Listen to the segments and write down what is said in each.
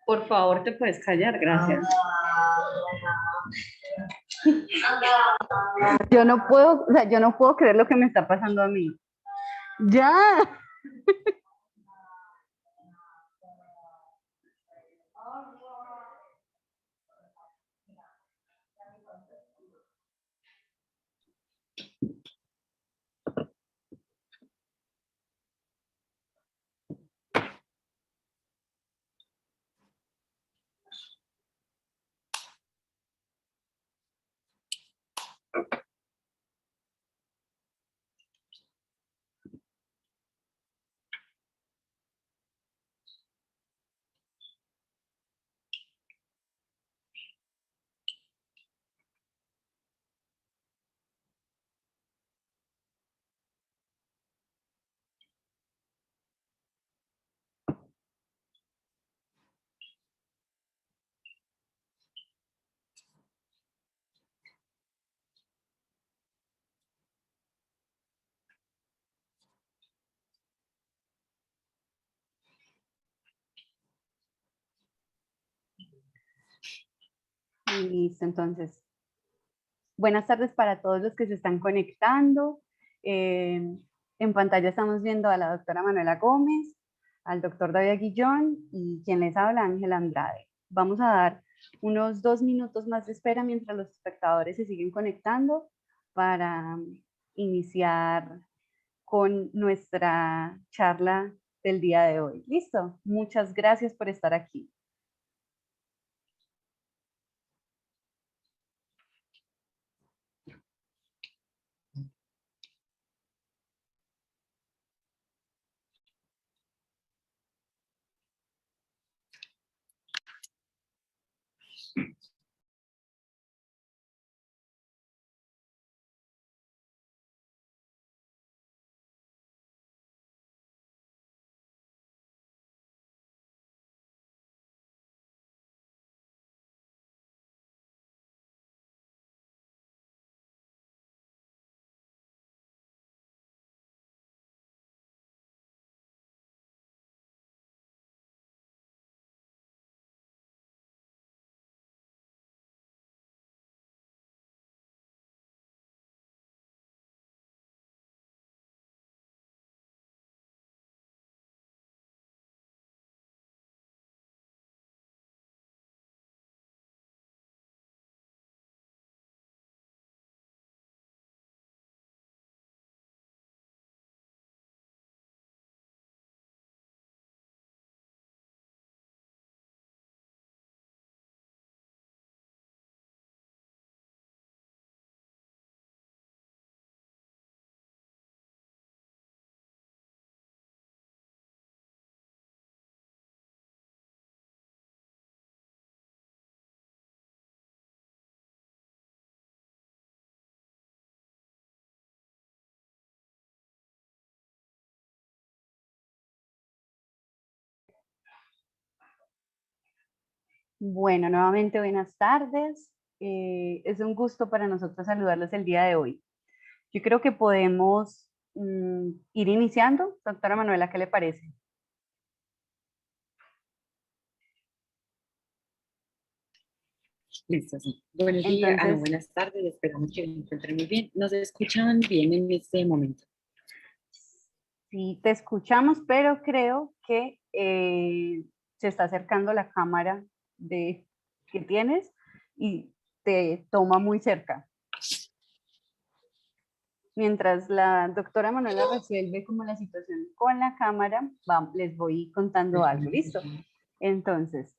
Por favor, te puedes callar, gracias. Yo no puedo, o sea, yo no puedo creer lo que me está pasando a mí. Ya. Listo, entonces. Buenas tardes para todos los que se están conectando. En pantalla estamos viendo a la doctora Manuela Gómez, al doctor David Guillón y quien les habla, Ángela Andrade. Vamos a dar unos 2 minutos más de espera mientras los espectadores se siguen conectando para iniciar con nuestra charla del día de hoy. ¿Listo? Muchas gracias por estar aquí. Bueno, nuevamente buenas tardes. Es un gusto para nosotros saludarlos el día de hoy. Yo creo que podemos ir iniciando. Doctora Manuela, ¿qué le parece? Listo, sí. Buenos días, buenas tardes, esperamos que se encuentren muy bien. ¿Nos escuchan bien en este momento? Sí, te escuchamos, pero creo que se está acercando la cámara que tienes y te toma muy cerca. Mientras la doctora Manuela resuelve como la situación con la cámara, les voy contando algo, ¿listo? Entonces,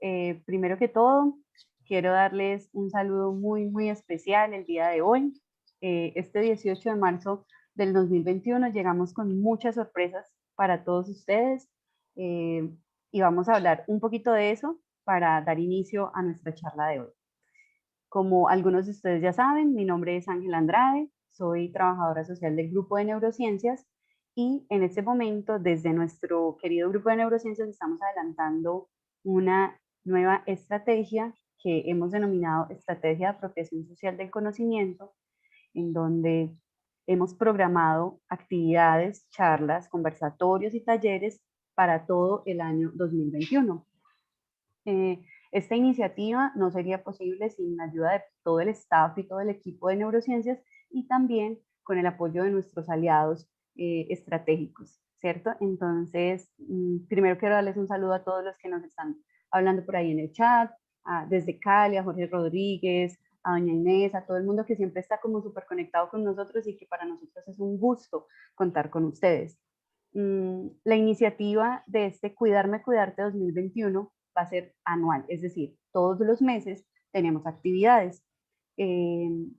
primero que todo, quiero darles un saludo muy especial el día de hoy. Este 18 de marzo del 2021 llegamos con muchas sorpresas para todos ustedes y vamos a hablar un poquito de eso para dar inicio a nuestra charla de hoy. Como algunos de ustedes ya saben, mi nombre es Ángela Andrade, soy trabajadora social del Grupo de Neurociencias y en este momento desde nuestro querido Grupo de Neurociencias estamos adelantando una nueva estrategia que hemos denominado Estrategia de Apropiación Social del Conocimiento, en donde hemos programado actividades, charlas, conversatorios y talleres para todo el año 2021. Esta iniciativa no sería posible sin la ayuda de todo el staff y todo el equipo de neurociencias y también con el apoyo de nuestros aliados estratégicos, ¿cierto? Entonces, primero quiero darles un saludo a todos los que nos están hablando por ahí en el chat, desde Cali, a Jorge Rodríguez, a doña Inés, a todo el mundo que siempre está como súper conectado con nosotros y que para nosotros es un gusto contar con ustedes. La iniciativa de este Cuidarme Cuidarte 2021 va a ser anual, es decir, todos los meses tenemos actividades. El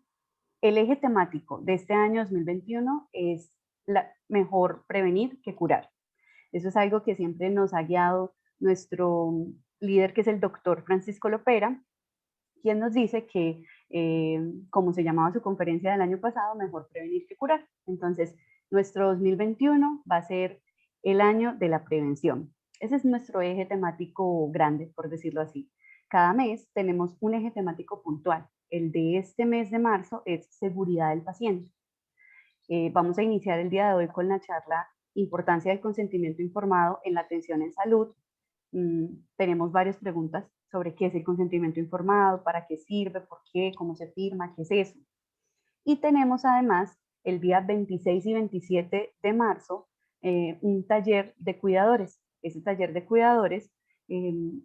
eje temático de este año 2021 es mejor prevenir que curar. Eso es algo que siempre nos ha guiado nuestro líder, que es el doctor Francisco Lopera, quien nos dice que, como se llamaba su conferencia del año pasado, mejor prevenir que curar. Entonces, nuestro 2021 va a ser el año de la prevención. Ese es nuestro eje temático grande, por decirlo así. Cada mes tenemos un eje temático puntual. El de este mes de marzo es seguridad del paciente. Vamos a iniciar el día de hoy con la charla Importancia del consentimiento informado en la atención en salud. Tenemos varias preguntas sobre qué es el consentimiento informado, para qué sirve, por qué, cómo se firma, qué es eso. Y tenemos además el día 26 y 27 de marzo un taller de cuidadores. Ese taller de cuidadores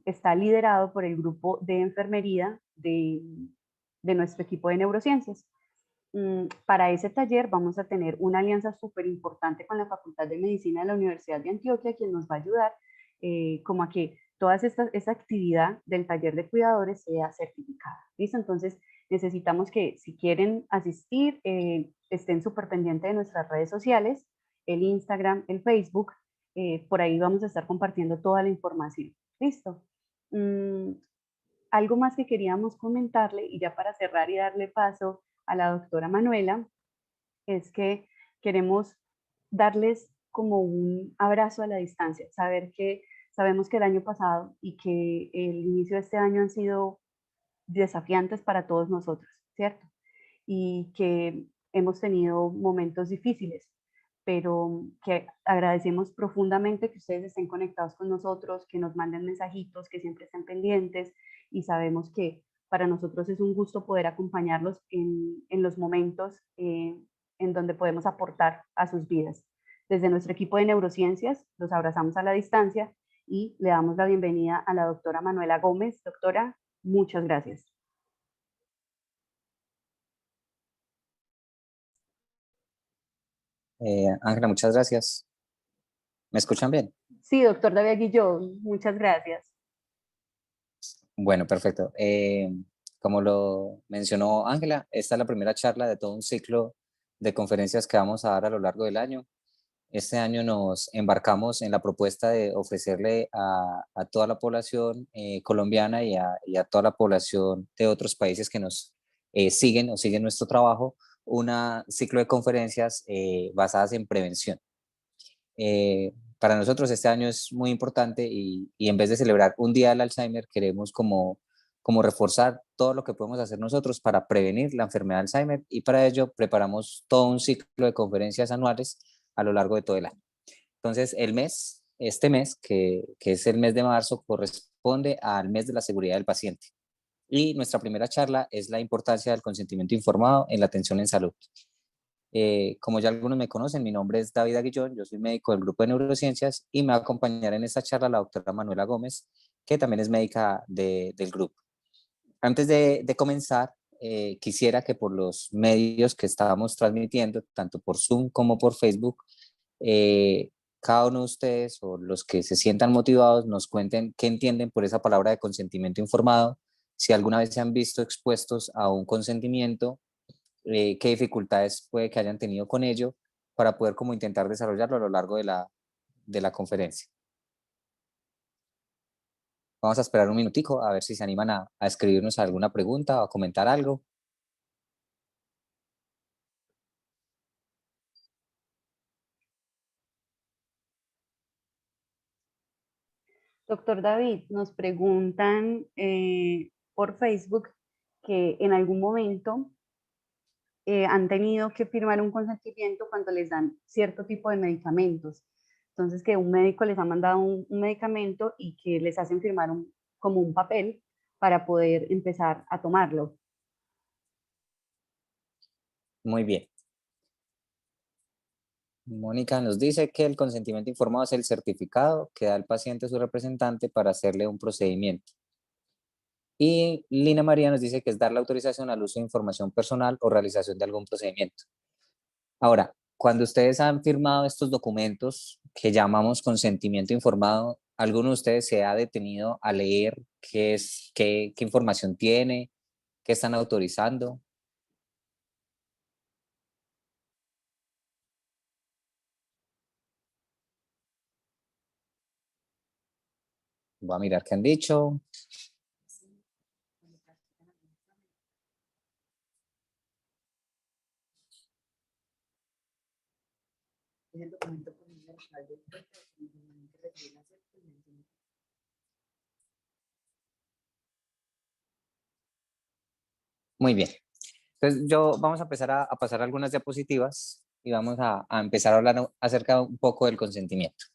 está liderado por el grupo de enfermería de nuestro equipo de neurociencias. Para ese taller vamos a tener una alianza súper importante con la Facultad de Medicina de la Universidad de Antioquia, quien nos va a ayudar como a que toda esta actividad del taller de cuidadores sea certificada. ¿Listo? Entonces necesitamos que si quieren asistir, estén súper pendientes de nuestras redes sociales, el Instagram, el Facebook, por ahí vamos a estar compartiendo toda la información. ¿Listo? Algo más que queríamos comentarle, y ya para cerrar y darle paso a la doctora Manuela, es que queremos darles como un abrazo a la distancia, sabemos que el año pasado y que el inicio de este año han sido desafiantes para todos nosotros, ¿cierto? Y que hemos tenido momentos difíciles, pero que agradecemos profundamente que ustedes estén conectados con nosotros, que nos manden mensajitos, que siempre estén pendientes, y sabemos que para nosotros es un gusto poder acompañarlos en los momentos en donde podemos aportar a sus vidas. Desde nuestro equipo de neurociencias, los abrazamos a la distancia y le damos la bienvenida a la doctora Manuela Gómez. Doctora, muchas gracias. Ángela, muchas gracias. ¿Me escuchan bien? Sí, doctor David Aguillón, muchas gracias. Bueno, perfecto. Como lo mencionó Ángela, esta es la primera charla de todo un ciclo de conferencias que vamos a dar a lo largo del año. Este año nos embarcamos en la propuesta de ofrecerle a toda la población colombiana y a toda la población de otros países que nos siguen o siguen nuestro trabajo, un ciclo de conferencias basadas en prevención. Para nosotros este año es muy importante y en vez de celebrar un día del Alzheimer, queremos como reforzar todo lo que podemos hacer nosotros para prevenir la enfermedad de Alzheimer, y para ello preparamos todo un ciclo de conferencias anuales a lo largo de todo el año. Entonces, este mes, que es el mes de marzo, corresponde al mes de la seguridad del paciente. Y nuestra primera charla es la importancia del consentimiento informado en la atención en salud. Como ya algunos me conocen, mi nombre es David Aguillón, yo soy médico del grupo de neurociencias y me va a acompañar en esta charla la doctora Manuela Gómez, que también es médica del grupo. Antes de comenzar, quisiera que por los medios que estábamos transmitiendo, tanto por Zoom como por Facebook, cada uno de ustedes o los que se sientan motivados nos cuenten qué entienden por esa palabra de consentimiento informado, si alguna vez se han visto expuestos a un consentimiento, qué dificultades puede que hayan tenido con ello, para poder como intentar desarrollarlo a lo largo de la conferencia. Vamos a esperar un minutico a ver si se animan a escribirnos alguna pregunta o a comentar algo. Doctor David, nos preguntan por Facebook que en algún momento han tenido que firmar un consentimiento cuando les dan cierto tipo de medicamentos. Entonces, que un médico les ha mandado un medicamento y que les hacen firmar un como un papel para poder empezar a tomarlo. Muy bien. Mónica nos dice que el consentimiento informado es el certificado que da el paciente a su representante para hacerle un procedimiento. Y Lina María nos dice que es dar la autorización al uso de información personal o realización de algún procedimiento. Ahora, cuando ustedes han firmado estos documentos que llamamos consentimiento informado, ¿alguno de ustedes se ha detenido a leer qué información tiene, qué están autorizando? Voy a mirar qué han dicho. Muy bien. Entonces, vamos a empezar a pasar algunas diapositivas y vamos a empezar a hablar acerca un poco del consentimiento.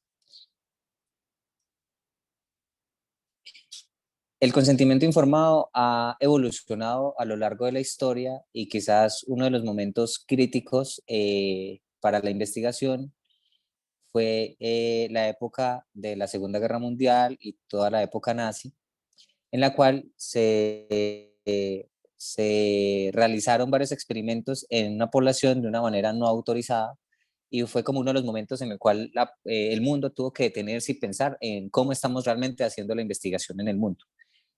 El consentimiento informado ha evolucionado a lo largo de la historia y quizás uno de los momentos críticos para la investigación fue la época de la Segunda Guerra Mundial y toda la época nazi, en la cual se realizaron varios experimentos en una población de una manera no autorizada y fue como uno de los momentos en el cual el mundo tuvo que detenerse y pensar en cómo estamos realmente haciendo la investigación en el mundo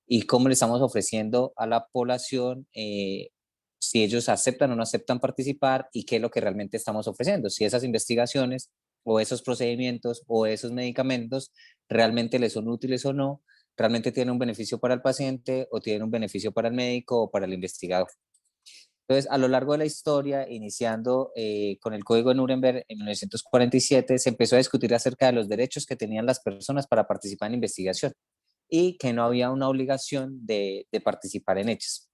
y cómo le estamos ofreciendo a la población, si ellos aceptan o no aceptan participar y qué es lo que realmente estamos ofreciendo, si esas investigaciones o esos procedimientos o esos medicamentos realmente les son útiles o no, realmente tienen un beneficio para el paciente o tienen un beneficio para el médico o para el investigador. Entonces, a lo largo de la historia, iniciando con el Código de Nuremberg en 1947, se empezó a discutir acerca de los derechos que tenían las personas para participar en investigación y que no había una obligación de participar en ellas.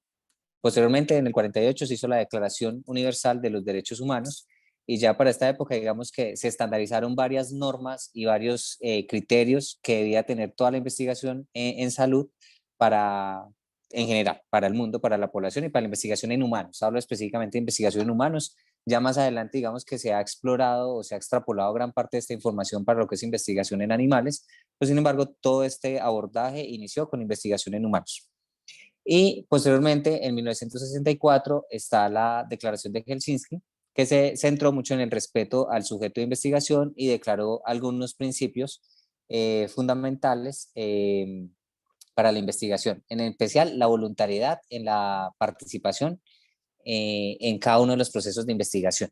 Posteriormente, en el 48 se hizo la Declaración Universal de los Derechos Humanos y ya para esta época, digamos que se estandarizaron varias normas y varios criterios que debía tener toda la investigación en salud para, en general, para el mundo, para la población y para la investigación en humanos. Hablo específicamente de investigación en humanos. Ya más adelante, digamos que se ha explorado o se ha extrapolado gran parte de esta información para lo que es investigación en animales, pues sin embargo, todo este abordaje inició con investigación en humanos. Y posteriormente, en 1964, está la Declaración de Helsinki, que se centró mucho en el respeto al sujeto de investigación y declaró algunos principios fundamentales para la investigación, en especial la voluntariedad en la participación en cada uno de los procesos de investigación.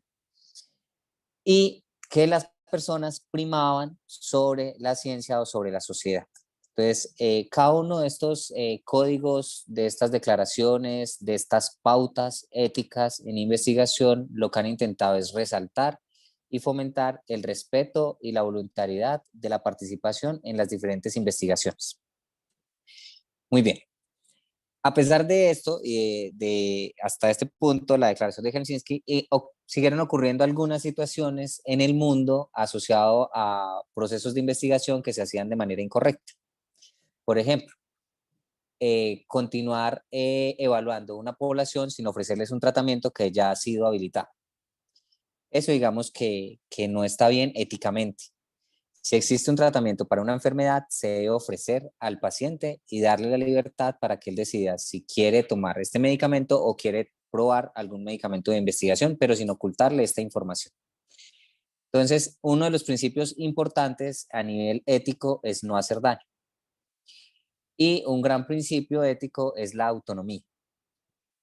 Y que las personas primaban sobre la ciencia o sobre la sociedad. Entonces, cada uno de estos códigos, de estas declaraciones, de estas pautas éticas en investigación, lo que han intentado es resaltar y fomentar el respeto y la voluntariedad de la participación en las diferentes investigaciones. Muy bien. A pesar de esto, hasta este punto, la declaración de Helsinki, siguieron ocurriendo algunas situaciones en el mundo asociado a procesos de investigación que se hacían de manera incorrecta. Por ejemplo, continuar evaluando una población sin ofrecerles un tratamiento que ya ha sido habilitado. Eso digamos que no está bien éticamente. Si existe un tratamiento para una enfermedad, se debe ofrecer al paciente y darle la libertad para que él decida si quiere tomar este medicamento o quiere probar algún medicamento de investigación, pero sin ocultarle esta información. Entonces, uno de los principios importantes a nivel ético es no hacer daño. Y un gran principio ético es la autonomía.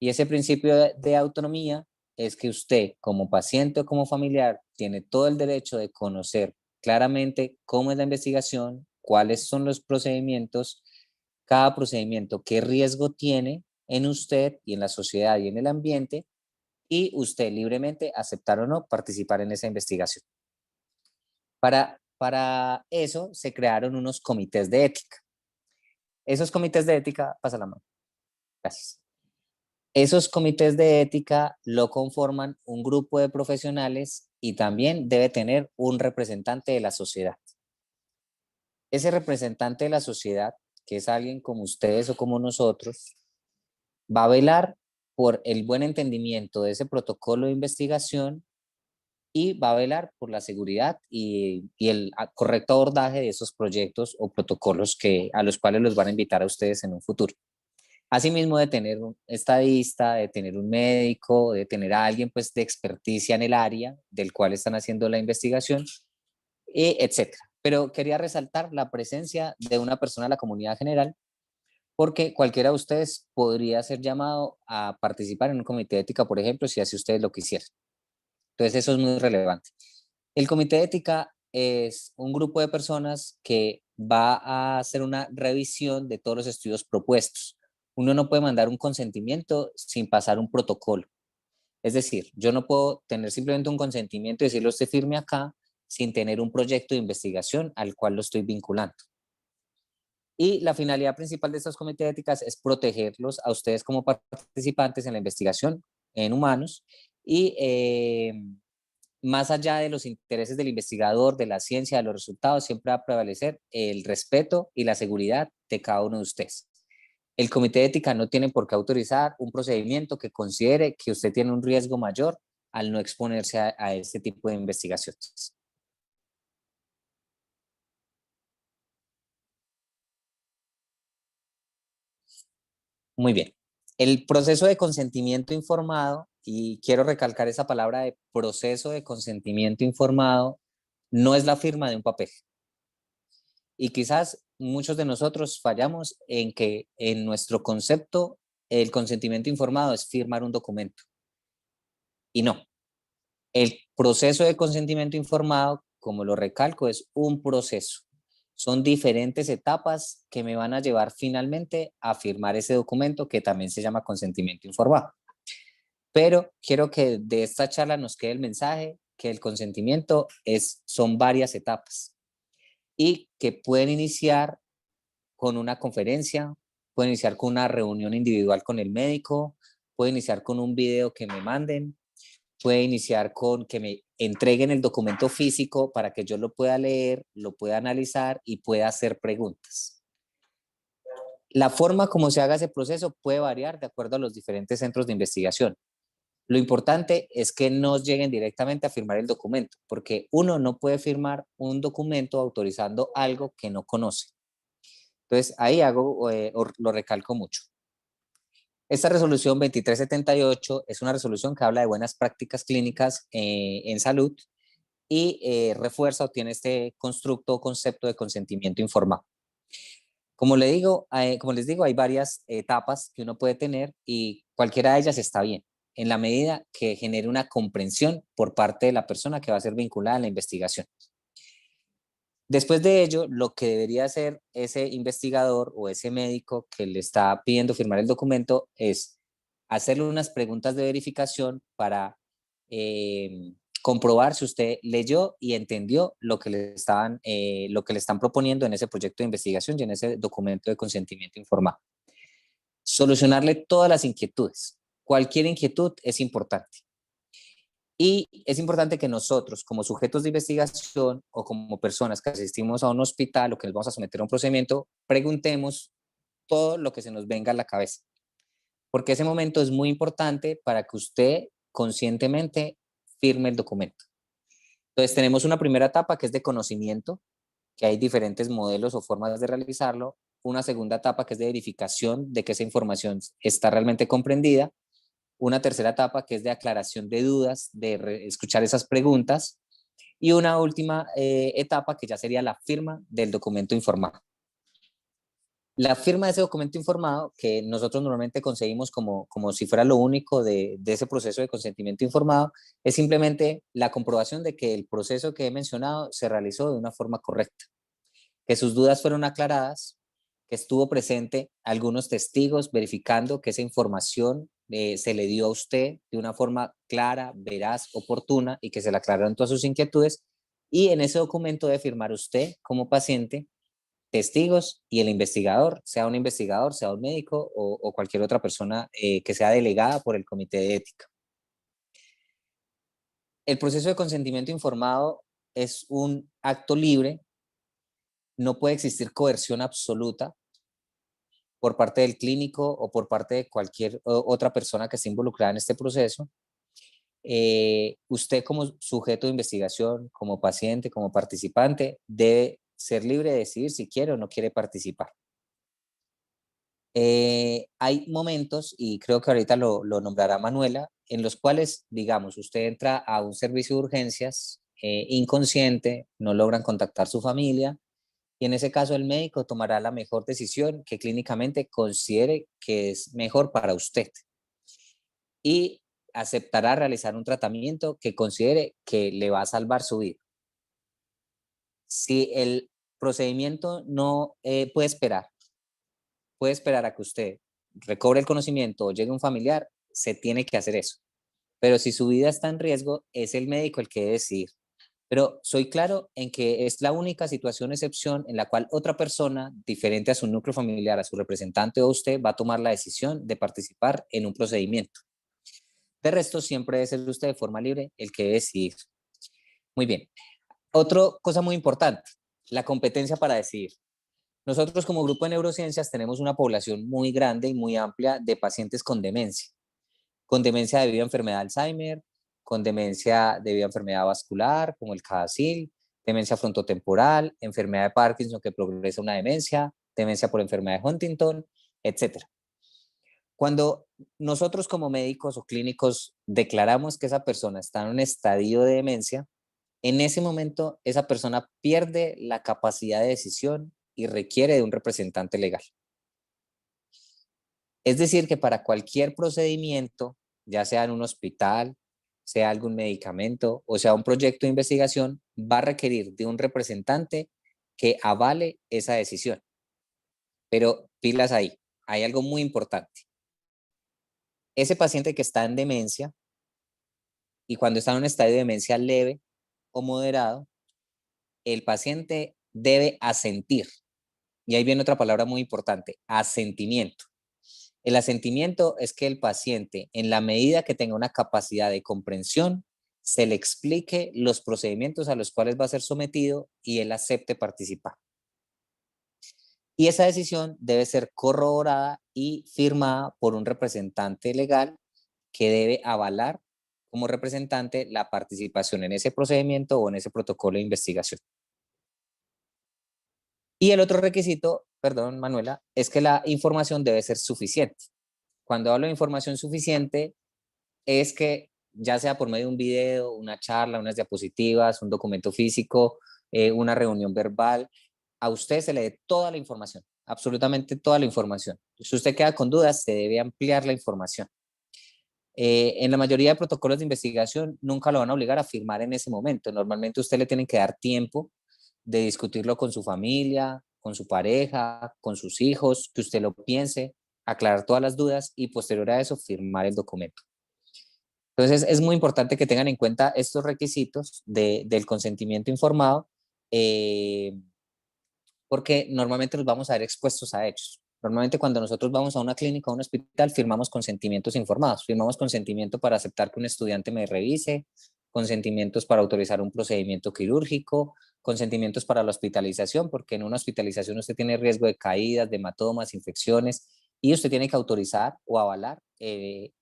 Y ese principio de autonomía es que usted, como paciente o como familiar, tiene todo el derecho de conocer claramente cómo es la investigación, cuáles son los procedimientos, cada procedimiento, qué riesgo tiene en usted y en la sociedad y en el ambiente, y usted libremente aceptar o no participar en esa investigación. Para eso se crearon unos comités de ética. Esos comités de ética, pasa la mano. Gracias. Esos comités de ética lo conforman un grupo de profesionales y también debe tener un representante de la sociedad. Ese representante de la sociedad que es alguien como ustedes o como nosotros, va a velar por el buen entendimiento de ese protocolo de investigación y va a velar por la seguridad y el correcto abordaje de esos proyectos o protocolos a los cuales los van a invitar a ustedes en un futuro. Asimismo, de tener un estadista, de tener un médico, de tener a alguien pues, de experticia en el área del cual están haciendo la investigación, etcétera. Pero quería resaltar la presencia de una persona de la comunidad general, porque cualquiera de ustedes podría ser llamado a participar en un comité de ética, por ejemplo, si así ustedes lo quisieran. Entonces, eso es muy relevante. El comité de ética es un grupo de personas que va a hacer una revisión de todos los estudios propuestos. Uno no puede mandar un consentimiento sin pasar un protocolo. Es decir, yo no puedo tener simplemente un consentimiento y decirle usted firme acá sin tener un proyecto de investigación al cual lo estoy vinculando. Y la finalidad principal de estos comités de éticas es protegerlos a ustedes como participantes en la investigación en humanos y más allá de los intereses del investigador, de la ciencia, de los resultados, siempre va a prevalecer el respeto y la seguridad de cada uno de ustedes. El comité de ética no tiene por qué autorizar un procedimiento que considere que usted tiene un riesgo mayor al no exponerse a este tipo de investigaciones. Muy bien. El proceso de consentimiento informado, y quiero recalcar esa palabra de proceso de consentimiento informado, no es la firma de un papel. Y quizás muchos de nosotros fallamos en que en nuestro concepto el consentimiento informado es firmar un documento. Y no. El proceso de consentimiento informado, como lo recalco, es un proceso. Son diferentes etapas que me van a llevar finalmente a firmar ese documento que también se llama consentimiento informado. Pero quiero que de esta charla nos quede el mensaje que el consentimiento son varias etapas y que pueden iniciar con una conferencia, pueden iniciar con una reunión individual con el médico, pueden iniciar con un video que me manden, puede iniciar con que me entreguen el documento físico para que yo lo pueda leer, lo pueda analizar y pueda hacer preguntas. La forma como se haga ese proceso puede variar de acuerdo a los diferentes centros de investigación. Lo importante es que no lleguen directamente a firmar el documento, porque uno no puede firmar un documento autorizando algo que no conoce. Entonces, ahí lo recalco mucho. Esta resolución 2378 es una resolución que habla de buenas prácticas clínicas en salud y refuerza o tiene este constructo o concepto de consentimiento informado. Como les digo, hay varias etapas que uno puede tener y cualquiera de ellas está bien, en la medida que genere una comprensión por parte de la persona que va a ser vinculada a la investigación. Después de ello, lo que debería hacer ese investigador o ese médico que le está pidiendo firmar el documento es hacerle unas preguntas de verificación para comprobar si usted leyó y entendió lo que le están proponiendo en ese proyecto de investigación y en ese documento de consentimiento informado. Solucionarle todas las inquietudes. Cualquier inquietud es importante. Y es importante que nosotros, como sujetos de investigación o como personas que asistimos a un hospital o que nos vamos a someter a un procedimiento, preguntemos todo lo que se nos venga a la cabeza. Porque ese momento es muy importante para que usted conscientemente firme el documento. Entonces tenemos una primera etapa que es de conocimiento, que hay diferentes modelos o formas de realizarlo. Una segunda etapa que es de verificación de que esa información está realmente comprendida. Una tercera etapa que es de aclaración de dudas, de escuchar esas preguntas. Y una última etapa que ya sería la firma del documento informado. La firma de ese documento informado, que nosotros normalmente conseguimos como si fuera lo único de ese proceso de consentimiento informado, es simplemente la comprobación de que el proceso que he mencionado se realizó de una forma correcta, que sus dudas fueron aclaradas, que estuvo presente algunos testigos verificando que esa información se le dio a usted de una forma clara, veraz, oportuna y que se le aclararon todas sus inquietudes. Y en ese documento debe firmar usted como paciente, testigos y el investigador, sea un investigador, sea un médico o cualquier otra persona que sea delegada por el comité de ética. El proceso de consentimiento informado es un acto libre, no puede existir coerción absoluta, por parte del clínico o por parte de cualquier otra persona que esté involucrada en este proceso, usted como sujeto de investigación, como paciente, como participante, debe ser libre de decidir si quiere o no quiere participar. Hay momentos, y creo que ahorita lo nombrará Manuela, en los cuales, digamos, usted entra a un servicio de urgencias inconsciente, no logran contactar su familia, y en ese caso el médico tomará la mejor decisión que clínicamente considere que es mejor para usted. Y aceptará realizar un tratamiento que considere que le va a salvar su vida. Si el procedimiento no puede esperar a que usted recobre el conocimiento o llegue un familiar, se tiene que hacer eso. Pero si su vida está en riesgo, es el médico el que debe decidir. Pero soy claro en que es la única situación excepción en la cual otra persona, diferente a su núcleo familiar, a su representante o usted, va a tomar la decisión de participar en un procedimiento. De resto, siempre debe ser usted de forma libre el que debe decidir. Muy bien. Otra cosa muy importante, la competencia para decidir. Nosotros como grupo de neurociencias tenemos una población muy grande y muy amplia de pacientes con demencia debido a enfermedad de Alzheimer, con demencia debido a enfermedad vascular, como el CADASIL, demencia frontotemporal, enfermedad de Parkinson que progresa una demencia por enfermedad de Huntington, etc. Cuando nosotros como médicos o clínicos declaramos que esa persona está en un estadio de demencia, en ese momento esa persona pierde la capacidad de decisión y requiere de un representante legal. Es decir, que para cualquier procedimiento, ya sea en un hospital, sea algún medicamento o sea un proyecto de investigación, va a requerir de un representante que avale esa decisión. Pero pilas ahí, hay algo muy importante. Ese paciente que está en demencia y cuando está en un estadio de demencia leve o moderado, el paciente debe asentir. Y ahí viene otra palabra muy importante, asentimiento. El asentimiento es que el paciente, en la medida que tenga una capacidad de comprensión, se le explique los procedimientos a los cuales va a ser sometido y él acepte participar. Y esa decisión debe ser corroborada y firmada por un representante legal que debe avalar como representante la participación en ese procedimiento o en ese protocolo de investigación. Y el otro requisito, perdón, Manuela, es que la información debe ser suficiente. Cuando hablo de información suficiente, es que ya sea por medio de un video, una charla, unas diapositivas, un documento físico, una reunión verbal, a usted se le dé toda la información, absolutamente toda la información. Si usted queda con dudas, se debe ampliar la información. En la mayoría de protocolos de investigación nunca lo van a obligar a firmar en ese momento. Normalmente usted le tiene que dar tiempo de discutirlo con su familia, con su pareja, con sus hijos, que usted lo piense, aclarar todas las dudas y posterior a eso firmar el documento. Entonces es muy importante que tengan en cuenta estos requisitos del consentimiento informado porque normalmente nos vamos a ver expuestos a hechos. Normalmente cuando nosotros vamos a una clínica o a un hospital firmamos consentimientos informados, firmamos consentimiento para aceptar que un estudiante me revise, consentimientos para autorizar un procedimiento quirúrgico, consentimientos para la hospitalización, porque en una hospitalización usted tiene riesgo de caídas, de hematomas, infecciones, y usted tiene que autorizar o avalar que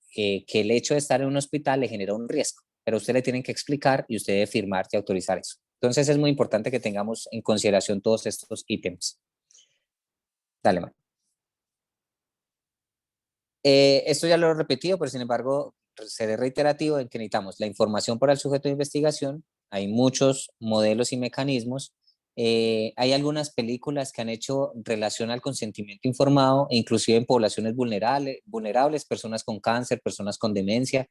el hecho de estar en un hospital le genera un riesgo, pero usted le tiene que explicar y usted debe firmar y autorizar eso. Entonces es muy importante que tengamos en consideración todos estos ítems. Dale, man. Esto ya lo he repetido, pero sin embargo seré reiterativo en que necesitamos la información para el sujeto de investigación. Hay muchos modelos y mecanismos. Hay algunas películas que han hecho relación al consentimiento informado, e inclusive en poblaciones vulnerables, personas con cáncer, personas con demencia,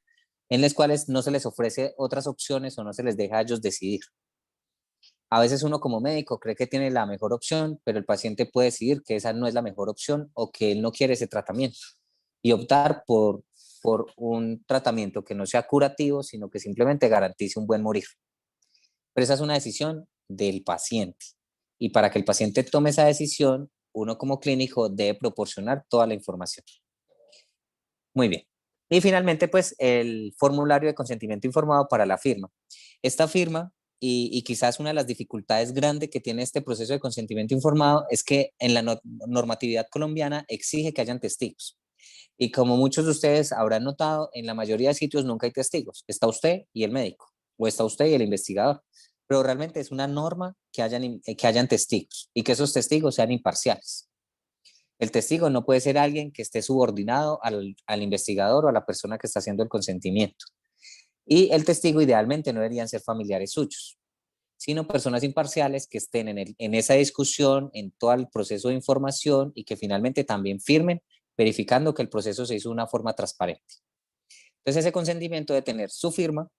en las cuales no se les ofrece otras opciones o no se les deja a ellos decidir. A veces uno como médico cree que tiene la mejor opción, pero el paciente puede decidir que esa no es la mejor opción o que él no quiere ese tratamiento y optar por un tratamiento que no sea curativo, sino que simplemente garantice un buen morir. Pero esa es una decisión del paciente. Y para que el paciente tome esa decisión, uno como clínico debe proporcionar toda la información. Muy bien. Y finalmente, pues, el formulario de consentimiento informado para la firma. Esta firma y quizás una de las dificultades grandes que tiene este proceso de consentimiento informado es que en la normatividad colombiana exige que hayan testigos. Y como muchos de ustedes habrán notado, en la mayoría de sitios nunca hay testigos. Está usted y el médico, o está usted y el investigador. Pero realmente es una norma que hayan testigos y que esos testigos sean imparciales. El testigo no puede ser alguien que esté subordinado al investigador o a la persona que está haciendo el consentimiento. Y el testigo idealmente no deberían ser familiares suyos, sino personas imparciales que estén en esa discusión, en todo el proceso de información y que finalmente también firmen, verificando que el proceso se hizo de una forma transparente. Entonces ese consentimiento debe tener su firma.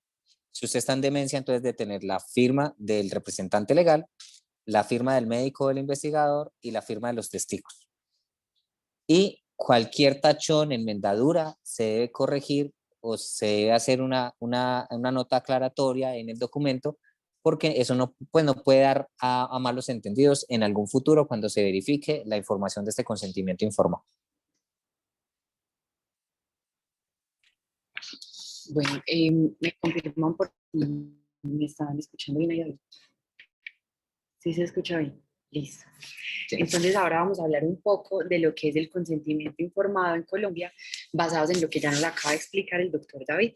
Si usted está en demencia, entonces debe tener la firma del representante legal, la firma del médico o del investigador y la firma de los testigos. Y cualquier tachón, enmendadura, se debe corregir o se debe hacer una nota aclaratoria en el documento, porque eso no puede dar a malos entendidos en algún futuro cuando se verifique la información de este consentimiento informado. Bueno, me confirman por me estaban escuchando bien ahí. ¿Sí se escucha bien? Listo. Sí. Entonces ahora vamos a hablar un poco de lo que es el consentimiento informado en Colombia, basados en lo que ya nos acaba de explicar el doctor David.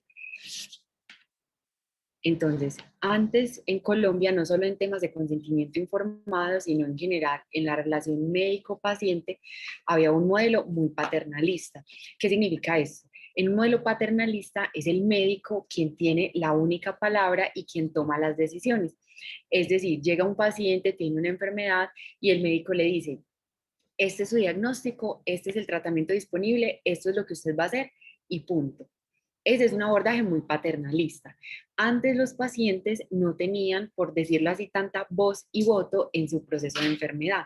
Entonces, antes en Colombia, no solo en temas de consentimiento informado, sino en general en la relación médico-paciente, había un modelo muy paternalista. ¿Qué significa esto? En un modelo paternalista es el médico quien tiene la única palabra y quien toma las decisiones. Es decir, llega un paciente, tiene una enfermedad y el médico le dice, este es su diagnóstico, este es el tratamiento disponible, esto es lo que usted va a hacer y punto. Ese es un abordaje muy paternalista. Antes los pacientes no tenían, por decirlo así, tanta voz y voto en su proceso de enfermedad.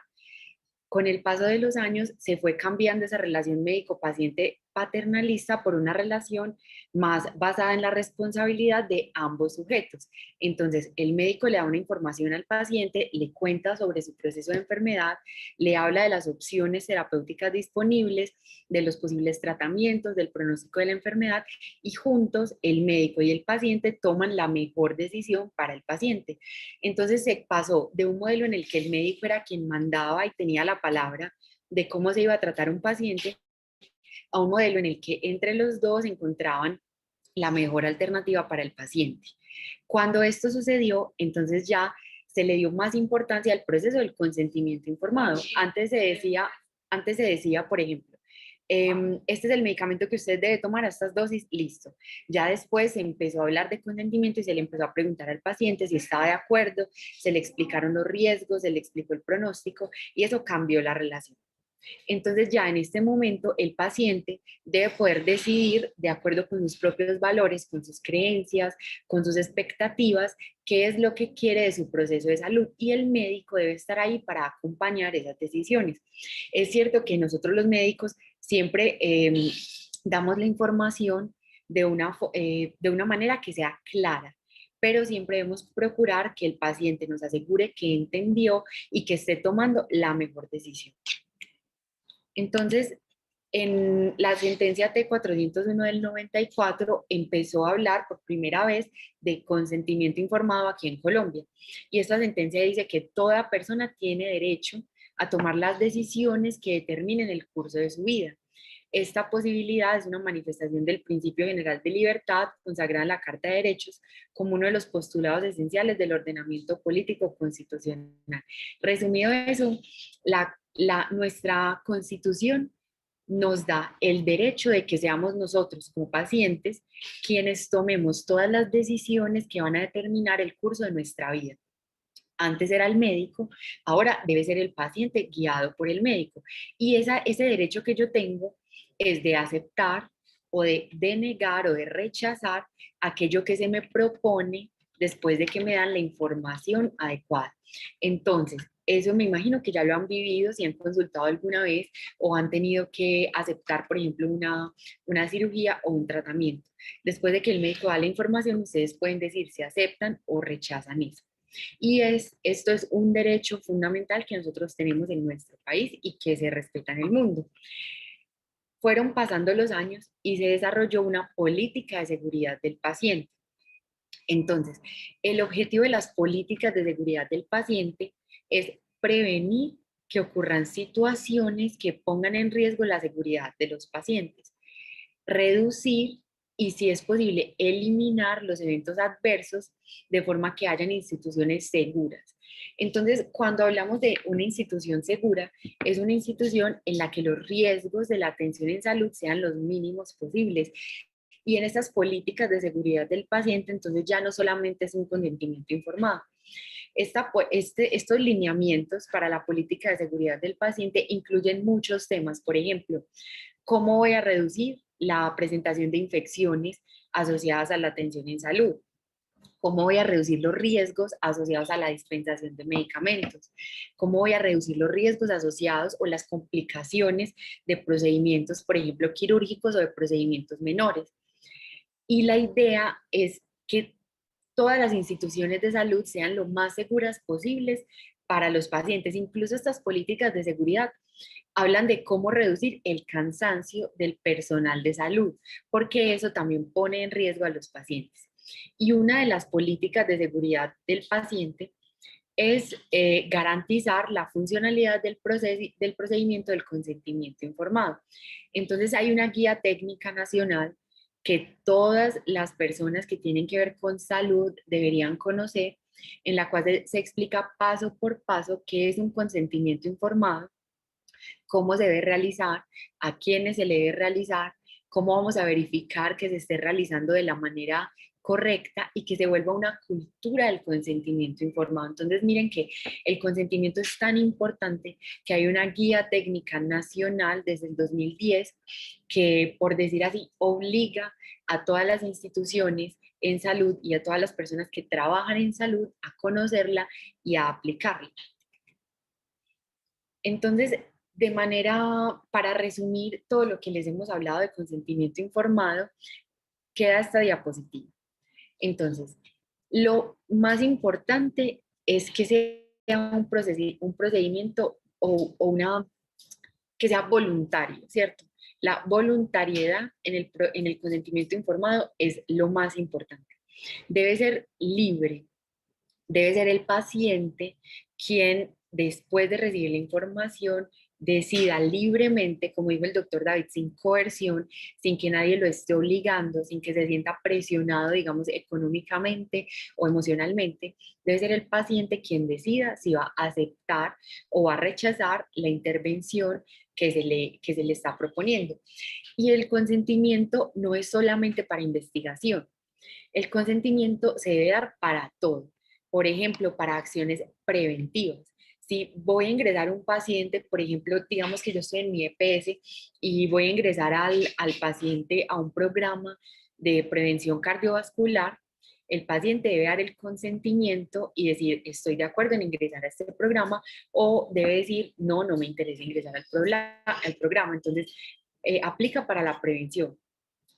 Con el paso de los años se fue cambiando esa relación médico-paciente paternalista por una relación más basada en la responsabilidad de ambos sujetos. Entonces, el médico le da una información al paciente, le cuenta sobre su proceso de enfermedad, le habla de las opciones terapéuticas disponibles, de los posibles tratamientos, del pronóstico de la enfermedad y juntos el médico y el paciente toman la mejor decisión para el paciente. Entonces se pasó de un modelo en el que el médico era quien mandaba y tenía la palabra de cómo se iba a tratar un paciente, a un modelo en el que entre los dos encontraban la mejor alternativa para el paciente. Cuando esto sucedió, entonces ya se le dio más importancia al proceso del consentimiento informado. Antes se decía, por ejemplo, este es el medicamento que usted debe tomar a estas dosis, listo. Ya después se empezó a hablar de consentimiento y se le empezó a preguntar al paciente si estaba de acuerdo, se le explicaron los riesgos, se le explicó el pronóstico y eso cambió la relación. Entonces ya en este momento el paciente debe poder decidir de acuerdo con sus propios valores, con sus creencias, con sus expectativas, qué es lo que quiere de su proceso de salud y el médico debe estar ahí para acompañar esas decisiones. Es cierto que nosotros los médicos siempre damos la información de una manera que sea clara, pero siempre debemos procurar que el paciente nos asegure que entendió y que esté tomando la mejor decisión. Entonces, en la sentencia T401 del 94 empezó a hablar por primera vez de consentimiento informado aquí en Colombia. Y esta sentencia dice que toda persona tiene derecho a tomar las decisiones que determinen el curso de su vida. Esta posibilidad es una manifestación del principio general de libertad consagrada en la Carta de Derechos como uno de los postulados esenciales del ordenamiento político constitucional. Resumido eso, nuestra Constitución nos da el derecho de que seamos nosotros como pacientes quienes tomemos todas las decisiones que van a determinar el curso de nuestra vida. Antes era el médico, ahora debe ser el paciente guiado por el médico. Y ese derecho que yo tengo es de aceptar o de denegar o de rechazar aquello que se me propone después de que me dan la información adecuada. Entonces, eso me imagino que ya lo han vivido, si han consultado alguna vez o han tenido que aceptar, por ejemplo, una cirugía o un tratamiento. Después de que el médico da la información, ustedes pueden decir si aceptan o rechazan eso. Y esto es un derecho fundamental que nosotros tenemos en nuestro país y que se respeta en el mundo. Fueron pasando los años y se desarrolló una política de seguridad del paciente. Entonces, el objetivo de las políticas de seguridad del paciente es prevenir que ocurran situaciones que pongan en riesgo la seguridad de los pacientes, reducir y, si es posible, eliminar los eventos adversos de forma que hayan instituciones seguras. Entonces, cuando hablamos de una institución segura, es una institución en la que los riesgos de la atención en salud sean los mínimos posibles. Y en estas políticas de seguridad del paciente, entonces ya no solamente es un consentimiento informado. Estos lineamientos para la política de seguridad del paciente incluyen muchos temas. Por ejemplo, ¿cómo voy a reducir la presentación de infecciones asociadas a la atención en salud? ¿Cómo voy a reducir los riesgos asociados a la dispensación de medicamentos? ¿Cómo voy a reducir los riesgos asociados o las complicaciones de procedimientos, por ejemplo, quirúrgicos o de procedimientos menores? Y la idea es que todas las instituciones de salud sean lo más seguras posibles para los pacientes. Incluso estas políticas de seguridad hablan de cómo reducir el cansancio del personal de salud, porque eso también pone en riesgo a los pacientes. Y una de las políticas de seguridad del paciente es garantizar la funcionalidad del procedimiento del consentimiento informado. Entonces hay una guía técnica nacional que todas las personas que tienen que ver con salud deberían conocer, en la cual se explica paso por paso qué es un consentimiento informado, cómo se debe realizar, a quiénes se le debe realizar, cómo vamos a verificar que se esté realizando de la manera correcta y que se vuelva una cultura del consentimiento informado. Entonces miren que el consentimiento es tan importante que hay una guía técnica nacional desde el 2010 que, por decir así, obliga a todas las instituciones en salud y a todas las personas que trabajan en salud a conocerla y a aplicarla. Entonces, para resumir todo lo que les hemos hablado de consentimiento informado, queda esta diapositiva. Entonces, lo más importante es que sea un procedimiento que sea voluntario, ¿cierto? La voluntariedad en el consentimiento informado es lo más importante. Debe ser libre, debe ser el paciente quien, después de recibir la información, decida libremente, como dijo el doctor David, sin coerción, sin que nadie lo esté obligando, sin que se sienta presionado, digamos, económicamente o emocionalmente. Debe ser el paciente quien decida si va a aceptar o va a rechazar la intervención que se le está proponiendo. Y el consentimiento no es solamente para investigación. El consentimiento se debe dar para todo. Por ejemplo, para acciones preventivas. Si voy a ingresar a un paciente, por ejemplo, digamos que yo estoy en mi EPS y voy a ingresar al paciente a un programa de prevención cardiovascular, el paciente debe dar el consentimiento y decir, estoy de acuerdo en ingresar a este programa, o debe decir, no, no me interesa ingresar al programa. Entonces, aplica para la prevención.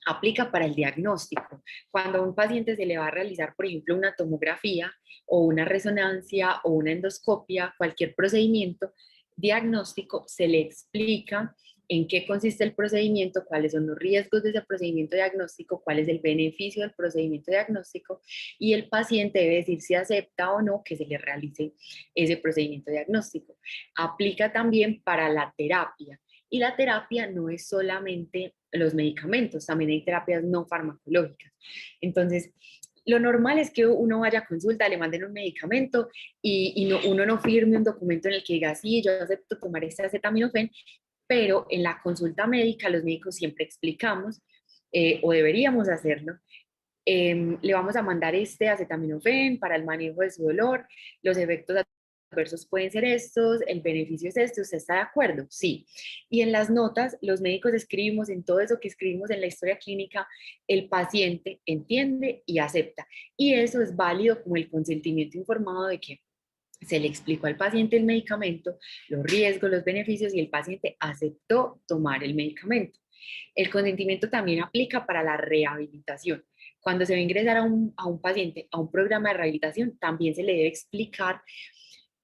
Aplica para el diagnóstico. Cuando a un paciente se le va a realizar, por ejemplo, una tomografía o una resonancia o una endoscopia, cualquier procedimiento diagnóstico, se le explica en qué consiste el procedimiento, cuáles son los riesgos de ese procedimiento diagnóstico, cuál es el beneficio del procedimiento diagnóstico, y el paciente debe decir si acepta o no que se le realice ese procedimiento diagnóstico. Aplica también para la terapia. Y la terapia no es solamente los medicamentos, también hay terapias no farmacológicas. Entonces, lo normal es que uno vaya a consulta, le manden un medicamento y uno no firme un documento en el que diga, sí, yo acepto tomar este acetaminofén, pero en la consulta médica los médicos siempre explicamos, o deberíamos hacerlo, le vamos a mandar este acetaminofén para el manejo de su dolor, los efectos adversos pueden ser estos, el beneficio es este, ¿usted está de acuerdo? Sí. Y en las notas, los médicos escribimos, en todo eso que escribimos en la historia clínica, el paciente entiende y acepta. Y eso es válido como el consentimiento informado de que se le explicó al paciente el medicamento, los riesgos, los beneficios, y el paciente aceptó tomar el medicamento. El consentimiento también aplica para la rehabilitación. Cuando se va a ingresar a un paciente a un programa de rehabilitación, también se le debe explicar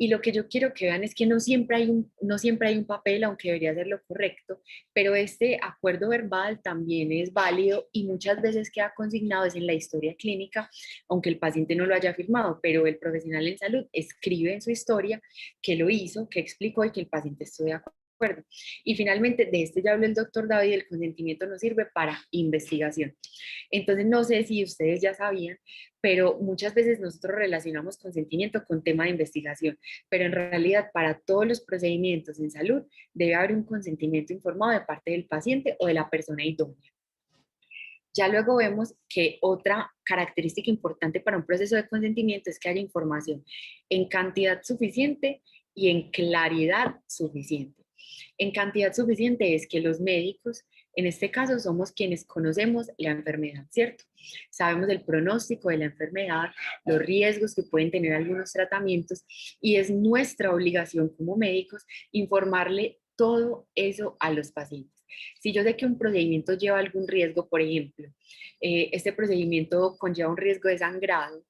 Y lo que yo quiero que vean es que no siempre hay un papel, aunque debería ser lo correcto, pero este acuerdo verbal también es válido y muchas veces queda consignado es en la historia clínica, aunque el paciente no lo haya firmado, pero el profesional en salud escribe en su historia que lo hizo, que explicó y que el paciente estuvo de acuerdo. Y finalmente, de este ya habló el doctor David, el consentimiento nos sirve para investigación. Entonces, no sé si ustedes ya sabían, pero muchas veces nosotros relacionamos consentimiento con tema de investigación, pero en realidad para todos los procedimientos en salud debe haber un consentimiento informado de parte del paciente o de la persona idónea. Ya luego vemos que otra característica importante para un proceso de consentimiento es que haya información en cantidad suficiente y en claridad suficiente. En cantidad suficiente es que los médicos, en este caso, somos quienes conocemos la enfermedad, ¿cierto? Sabemos el pronóstico de la enfermedad, los riesgos que pueden tener algunos tratamientos y es nuestra obligación como médicos informarle todo eso a los pacientes. Si yo sé que un procedimiento lleva algún riesgo, por ejemplo, este procedimiento conlleva un riesgo de sangrado,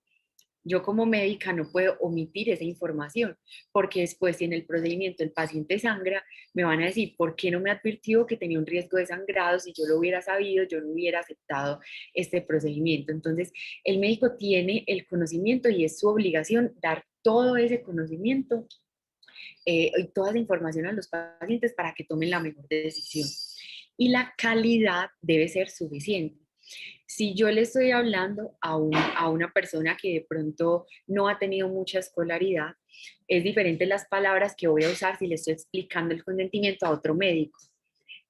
yo como médica no puedo omitir esa información, porque después si en el procedimiento el paciente sangra, me van a decir, ¿por qué no me advirtió que tenía un riesgo de sangrado? Si yo lo hubiera sabido, yo no hubiera aceptado este procedimiento. Entonces, el médico tiene el conocimiento y es su obligación dar todo ese conocimiento y toda esa información a los pacientes para que tomen la mejor decisión. Y la calidad debe ser suficiente. Si yo le estoy hablando a una persona que de pronto no ha tenido mucha escolaridad, es diferente las palabras que voy a usar si le estoy explicando el consentimiento a otro médico.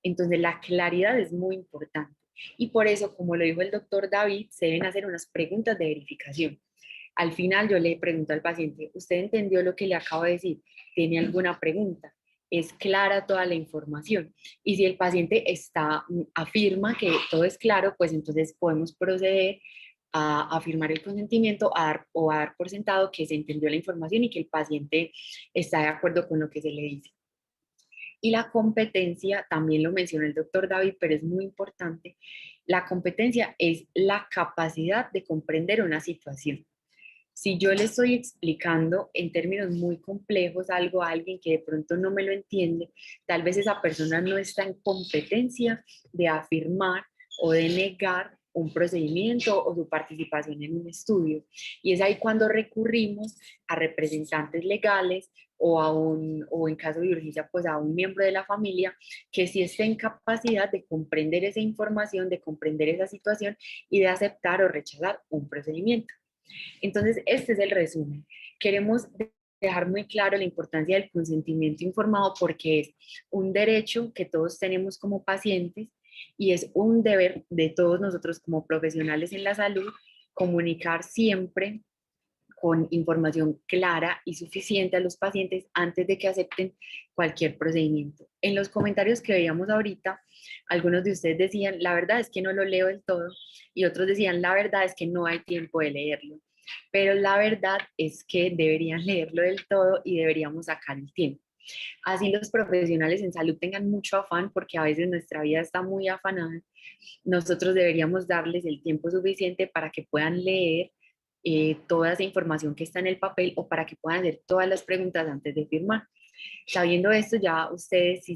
Entonces la claridad es muy importante. Y por eso, como lo dijo el doctor David, se deben hacer unas preguntas de verificación. Al final yo le pregunto al paciente, ¿usted entendió lo que le acabo de decir? ¿Tiene alguna pregunta? ¿Es clara toda la información? Y si el paciente afirma que todo es claro, pues entonces podemos proceder a afirmar el consentimiento o a dar por sentado que se entendió la información y que el paciente está de acuerdo con lo que se le dice. Y la competencia, también lo mencionó el doctor David, pero es muy importante. La competencia es la capacidad de comprender una situación. Si yo le estoy explicando en términos muy complejos algo a alguien que de pronto no me lo entiende, tal vez esa persona no está en competencia de afirmar o de negar un procedimiento o su participación en un estudio. Y es ahí cuando recurrimos a representantes legales o en caso de urgencia, pues a un miembro de la familia que sí esté en capacidad de comprender esa información, de comprender esa situación y de aceptar o rechazar un procedimiento. Entonces, este es el resumen. Queremos dejar muy claro la importancia del consentimiento informado porque es un derecho que todos tenemos como pacientes y es un deber de todos nosotros como profesionales en la salud comunicar siempre con información clara y suficiente a los pacientes antes de que acepten cualquier procedimiento. En los comentarios que veíamos ahorita, algunos de ustedes decían, la verdad es que no lo leo del todo, y otros decían, la verdad es que no hay tiempo de leerlo. Pero la verdad es que deberían leerlo del todo y deberíamos sacar el tiempo. Así los profesionales en salud tengan mucho afán, porque a veces nuestra vida está muy afanada, nosotros deberíamos darles el tiempo suficiente para que puedan leer toda esa información que está en el papel o para que puedan hacer todas las preguntas antes de firmar. Sabiendo esto, ya ustedes, si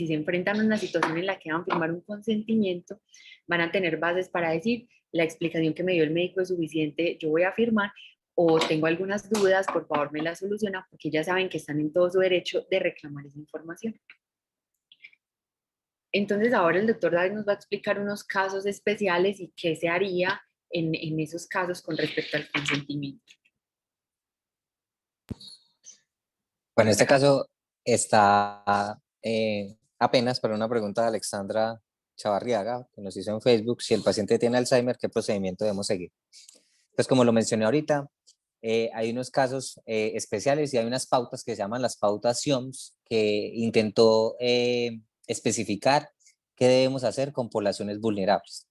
se enfrentan a una situación en la que van a firmar un consentimiento, van a tener bases para decir, la explicación que me dio el médico es suficiente, yo voy a firmar, o tengo algunas dudas, por favor me las soluciona, porque ya saben que están en todo su derecho de reclamar esa información. Entonces ahora el doctor David nos va a explicar unos casos especiales y qué se haría en esos casos con respecto al consentimiento. Bueno, en este caso está apenas para una pregunta de Alexandra Chavarriaga, que nos hizo en Facebook, si el paciente tiene Alzheimer, ¿qué procedimiento debemos seguir? Pues como lo mencioné ahorita, hay unos casos especiales y hay unas pautas que se llaman las pautas SIOMS, que intentó especificar qué debemos hacer con poblaciones vulnerables.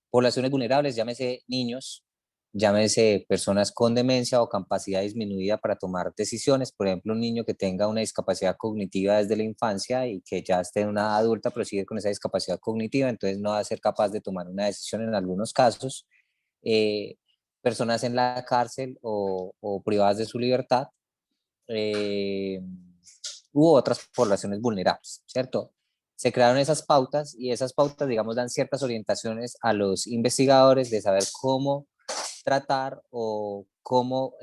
Poblaciones vulnerables, llámese niños, llámese personas con demencia o capacidad disminuida para tomar decisiones, por ejemplo, un niño que tenga una discapacidad cognitiva desde la infancia y que ya esté en una adulta, pero sigue con esa discapacidad cognitiva, entonces no va a ser capaz de tomar una decisión en algunos casos. Personas en la cárcel o privadas de su libertad, u otras poblaciones vulnerables, ¿cierto? Se crearon esas pautas y esas pautas, digamos, dan ciertas orientaciones a los investigadores de saber cómo tratar o cómo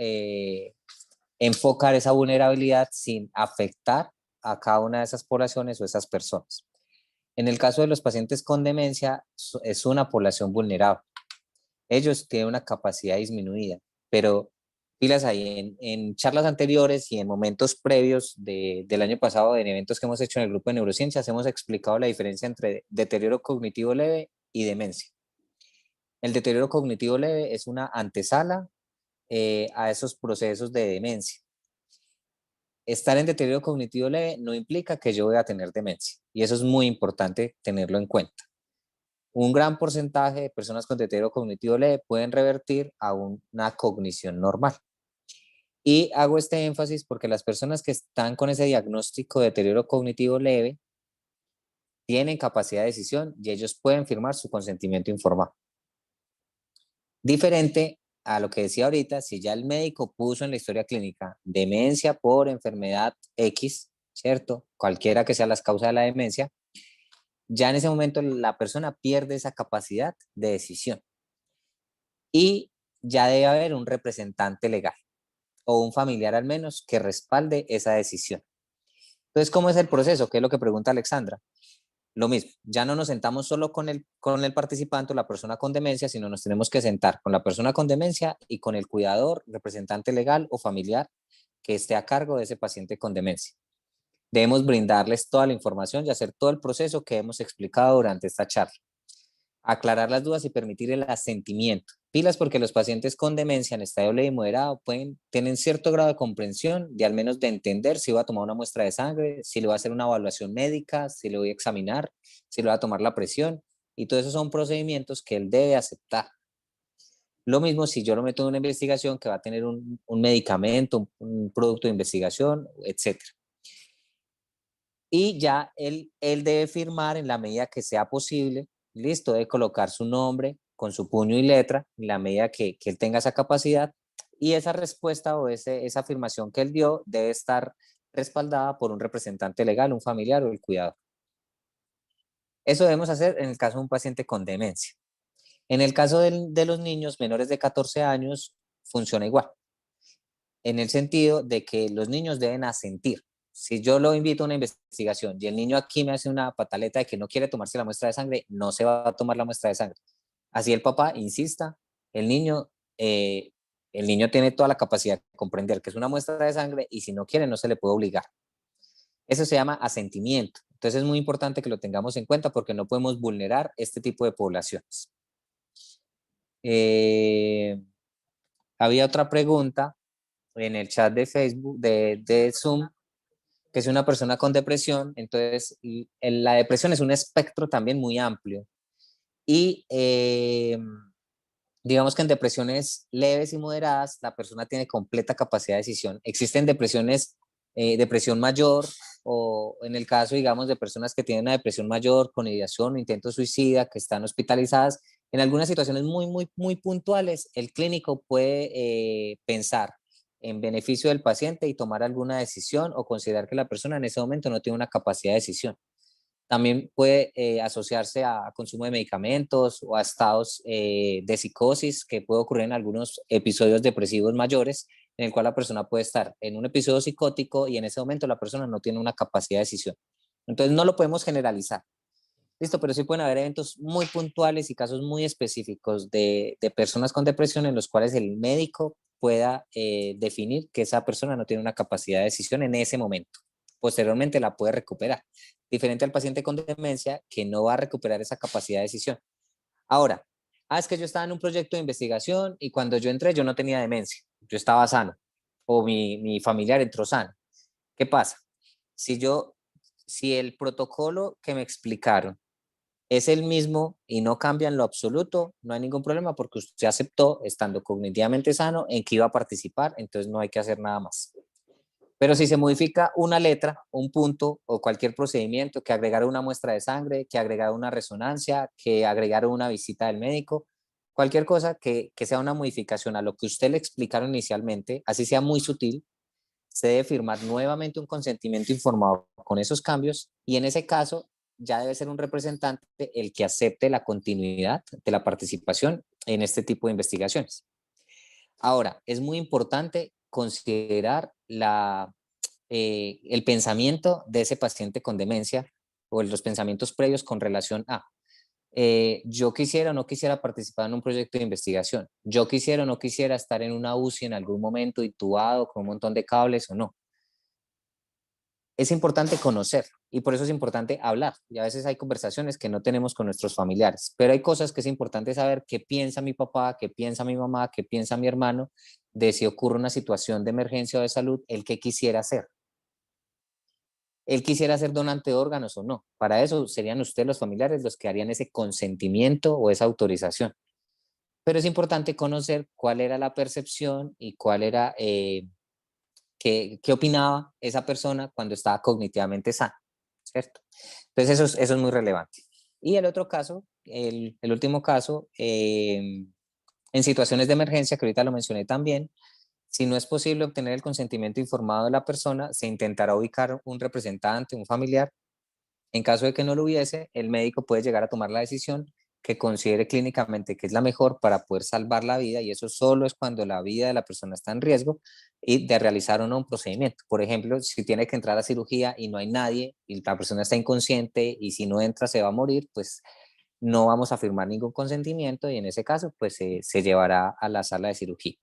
enfocar esa vulnerabilidad sin afectar a cada una de esas poblaciones o esas personas. En el caso de los pacientes con demencia, es una población vulnerable. Ellos tienen una capacidad disminuida, pero pilas ahí en charlas anteriores y en momentos previos del año pasado, en eventos que hemos hecho en el grupo de neurociencias, hemos explicado la diferencia entre deterioro cognitivo leve y demencia. El deterioro cognitivo leve es una antesala a esos procesos de demencia. Estar en deterioro cognitivo leve no implica que yo voy a tener demencia, y eso es muy importante tenerlo en cuenta. Un gran porcentaje de personas con deterioro cognitivo leve pueden revertir a una cognición normal. Y hago este énfasis porque las personas que están con ese diagnóstico de deterioro cognitivo leve tienen capacidad de decisión y ellos pueden firmar su consentimiento informado. Diferente a lo que decía ahorita, si ya el médico puso en la historia clínica demencia por enfermedad X, ¿cierto? Cualquiera que sea las causas de la demencia, ya en ese momento la persona pierde esa capacidad de decisión y ya debe haber un representante legal o un familiar al menos que respalde esa decisión. Entonces, ¿cómo es el proceso? ¿Qué es lo que pregunta Alexandra? Lo mismo, ya no nos sentamos solo con el participante o la persona con demencia, sino nos tenemos que sentar con la persona con demencia y con el cuidador, representante legal o familiar que esté a cargo de ese paciente con demencia. Debemos brindarles toda la información y hacer todo el proceso que hemos explicado durante esta charla. Aclarar las dudas y permitir el asentimiento. Pilas porque los pacientes con demencia en estadio leve y moderado tienen cierto grado de comprensión y al menos de entender si voy a tomar una muestra de sangre, si le voy a hacer una evaluación médica, si le voy a examinar, si le voy a tomar la presión, y todo eso son procedimientos que él debe aceptar. Lo mismo si yo lo meto en una investigación que va a tener un medicamento, un producto de investigación, etc. Y ya él debe firmar en la medida que sea posible, listo, de colocar su nombre con su puño y letra, en la medida que él tenga esa capacidad, y esa respuesta o esa afirmación que él dio debe estar respaldada por un representante legal, un familiar o el cuidador. Eso debemos hacer en el caso de un paciente con demencia. En el caso de los niños menores de 14 años, funciona igual, en el sentido de que los niños deben asentir. Si yo lo invito a una investigación y el niño aquí me hace una pataleta de que no quiere tomarse la muestra de sangre, no se va a tomar la muestra de sangre. Así el papá insista, el niño tiene toda la capacidad de comprender que es una muestra de sangre y si no quiere no se le puede obligar. Eso se llama asentimiento. Entonces es muy importante que lo tengamos en cuenta porque no podemos vulnerar este tipo de poblaciones. Había otra pregunta en el chat de Facebook, de Zoom, que es una persona con depresión. Entonces, la depresión es un espectro también muy amplio. Y digamos que en depresiones leves y moderadas, la persona tiene completa capacidad de decisión. Existen depresiones, depresión mayor, o en el caso, digamos, de personas que tienen una depresión mayor con ideación o intento suicida, que están hospitalizadas, en algunas situaciones muy, muy, muy puntuales, el clínico puede pensar en beneficio del paciente y tomar alguna decisión o considerar que la persona en ese momento no tiene una capacidad de decisión. También puede asociarse a consumo de medicamentos o a estados de psicosis que puede ocurrir en algunos episodios depresivos mayores, en el cual la persona puede estar en un episodio psicótico y en ese momento la persona no tiene una capacidad de decisión. Entonces no lo podemos generalizar. Listo, pero sí pueden haber eventos muy puntuales y casos muy específicos de personas con depresión en los cuales el médico pueda definir que esa persona no tiene una capacidad de decisión en ese momento. Posteriormente la puede recuperar. Diferente al paciente con demencia que no va a recuperar esa capacidad de decisión. Ahora, es que yo estaba en un proyecto de investigación y cuando yo entré yo no tenía demencia, yo estaba sano o mi familiar entró sano. ¿Qué pasa? Si el protocolo que me explicaron es el mismo y no cambia en lo absoluto, no hay ningún problema porque usted aceptó, estando cognitivamente sano, en que iba a participar, entonces no hay que hacer nada más. Pero si se modifica una letra, un punto o cualquier procedimiento, que agregar una muestra de sangre, que agregar una resonancia, que agregar una visita del médico, cualquier cosa que sea una modificación a lo que usted le explicaron inicialmente, así sea muy sutil, se debe firmar nuevamente un consentimiento informado con esos cambios y en ese caso ya debe ser un representante el que acepte la continuidad de la participación en este tipo de investigaciones. Ahora, es muy importante considerar el pensamiento de ese paciente con demencia o los pensamientos previos con relación a yo quisiera o no quisiera participar en un proyecto de investigación, yo quisiera o no quisiera estar en una UCI en algún momento intubado con un montón de cables o no. Es importante conocer y por eso es importante hablar. Y a veces hay conversaciones que no tenemos con nuestros familiares, pero hay cosas que es importante saber qué piensa mi papá, qué piensa mi mamá, qué piensa mi hermano, de si ocurre una situación de emergencia o de salud, el que quisiera hacer. Él quisiera ser donante de órganos o no. Para eso serían ustedes los familiares los que harían ese consentimiento o esa autorización. Pero es importante conocer cuál era la percepción y cuál era, qué opinaba esa persona cuando estaba cognitivamente sana, ¿cierto? Entonces eso es muy relevante. Y el otro caso, el último caso, en situaciones de emergencia, que ahorita lo mencioné también, si no es posible obtener el consentimiento informado de la persona, se intentará ubicar un representante, un familiar. En caso de que no lo hubiese, el médico puede llegar a tomar la decisión que considere clínicamente que es la mejor para poder salvar la vida y eso solo es cuando la vida de la persona está en riesgo y de realizar o no un procedimiento. Por ejemplo, si tiene que entrar a cirugía y no hay nadie y la persona está inconsciente y si no entra se va a morir, pues no vamos a firmar ningún consentimiento y en ese caso pues se llevará a la sala de cirugía.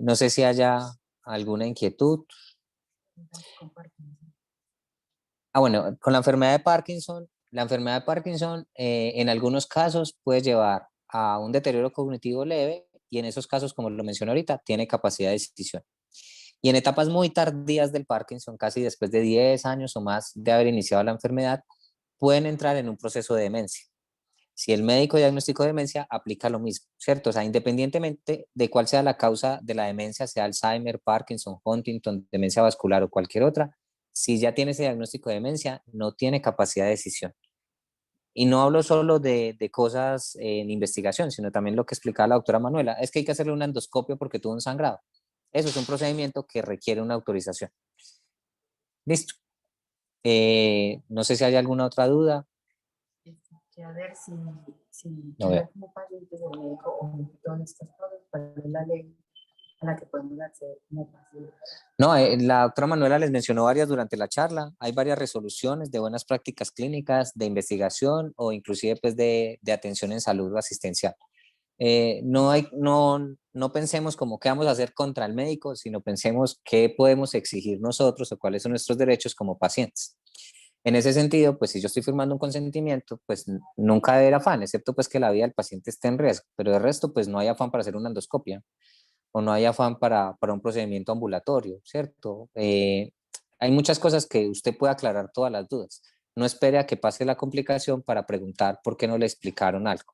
No sé si haya alguna inquietud. Bueno, con la enfermedad de Parkinson en algunos casos puede llevar a un deterioro cognitivo leve y en esos casos, como lo mencioné ahorita, tiene capacidad de decisión. Y en etapas muy tardías del Parkinson, casi después de 10 años o más de haber iniciado la enfermedad, pueden entrar en un proceso de demencia. Si el médico diagnosticó demencia, aplica lo mismo, ¿cierto? O sea, independientemente de cuál sea la causa de la demencia, sea Alzheimer, Parkinson, Huntington, demencia vascular o cualquier otra, si ya tiene ese diagnóstico de demencia, no tiene capacidad de decisión. Y no hablo solo de cosas en investigación, sino también lo que explicaba la doctora Manuela, es que hay que hacerle una endoscopia porque tuvo un sangrado. Eso es un procedimiento que requiere una autorización. Listo. No sé si hay alguna otra duda. A ver si No, yo como paciente del médico o todas estas cosas, ¿cuál es la ley a la que podemos acceder como paciente? No, la doctora Manuela les mencionó varias durante la charla. Hay varias resoluciones de buenas prácticas clínicas, de investigación o inclusive pues de atención en salud o asistencial. No pensemos como qué vamos a hacer contra el médico, sino pensemos qué podemos exigir nosotros o cuáles son nuestros derechos como pacientes. En ese sentido, pues si yo estoy firmando un consentimiento, pues nunca debe haber afán, excepto pues que la vida del paciente esté en riesgo, pero de resto pues no hay afán para hacer una endoscopia o no hay afán para un procedimiento ambulatorio, ¿cierto? Hay muchas cosas que usted puede aclarar todas las dudas. No espere a que pase la complicación para preguntar por qué no le explicaron algo.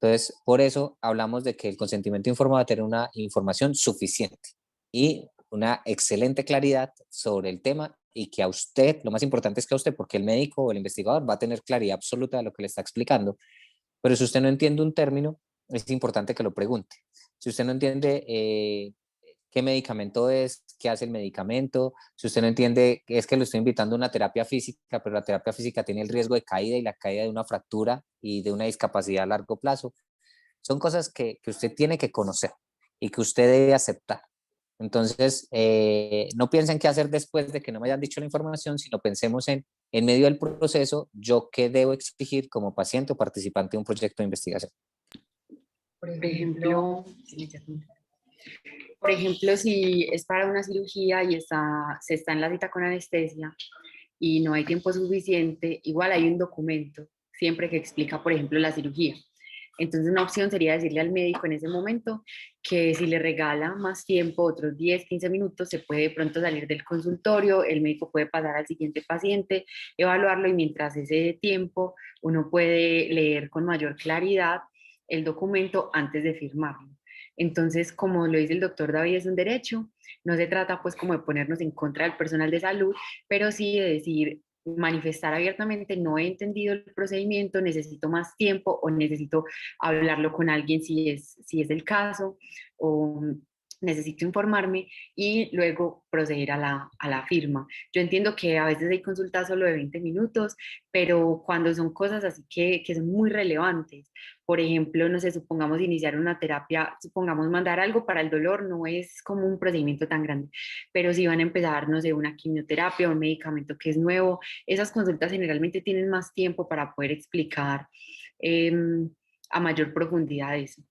Entonces, por eso hablamos de que el consentimiento informado debe tener una información suficiente y una excelente claridad sobre el tema y que a usted, lo más importante es que a usted, porque el médico o el investigador va a tener claridad absoluta de lo que le está explicando, pero si usted no entiende un término, es importante que lo pregunte. Si usted no entiende qué medicamento es, qué hace el medicamento, si usted no entiende, es que lo estoy invitando a una terapia física, pero la terapia física tiene el riesgo de caída y la caída de una fractura y de una discapacidad a largo plazo. Son cosas que usted tiene que conocer y que usted debe aceptar. Entonces, no piensen qué hacer después de que no me hayan dicho la información, sino pensemos en medio del proceso, yo qué debo exigir como paciente o participante de un proyecto de investigación. Por ejemplo, si es para una cirugía y se está en la cita con anestesia y no hay tiempo suficiente, igual hay un documento siempre que explica, por ejemplo, la cirugía. Entonces, una opción sería decirle al médico en ese momento que si le regala más tiempo, otros 10, 15 minutos, se puede de pronto salir del consultorio, el médico puede pasar al siguiente paciente, evaluarlo y mientras ese tiempo uno puede leer con mayor claridad el documento antes de firmarlo. Entonces, como lo dice el doctor David, es un derecho, no se trata pues como de ponernos en contra del personal de salud, pero sí de decir, manifestar abiertamente, no he entendido el procedimiento, necesito más tiempo o necesito hablarlo con alguien si es el caso, o necesito informarme y luego proceder a la firma. Yo entiendo que a veces hay consultas solo de 20 minutos, pero cuando son cosas así que son muy relevantes, por ejemplo, no sé, supongamos iniciar una terapia, supongamos mandar algo para el dolor, no es como un procedimiento tan grande, pero si van a empezar, no sé, una quimioterapia o un medicamento que es nuevo, esas consultas generalmente tienen más tiempo para poder explicar a mayor profundidad eso.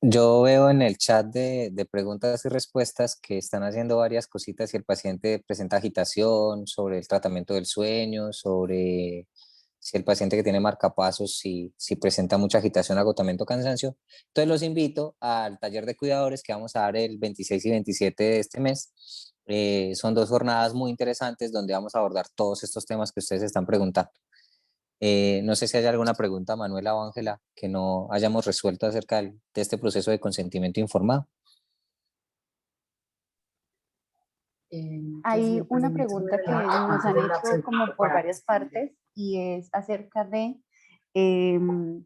Yo veo en el chat de preguntas y respuestas que están haciendo varias cositas y el paciente presenta agitación sobre el tratamiento del sueño, sobre si el paciente que tiene marcapasos, si presenta mucha agitación, agotamiento, cansancio. Entonces los invito al taller de cuidadores que vamos a dar el 26 y 27 de este mes. Son 2 jornadas muy interesantes donde vamos a abordar todos estos temas que ustedes están preguntando. No sé si hay alguna pregunta, Manuela o Ángela, que no hayamos resuelto acerca de este proceso de consentimiento informado. Hay una pregunta que nos han hecho como por varias partes y es acerca de el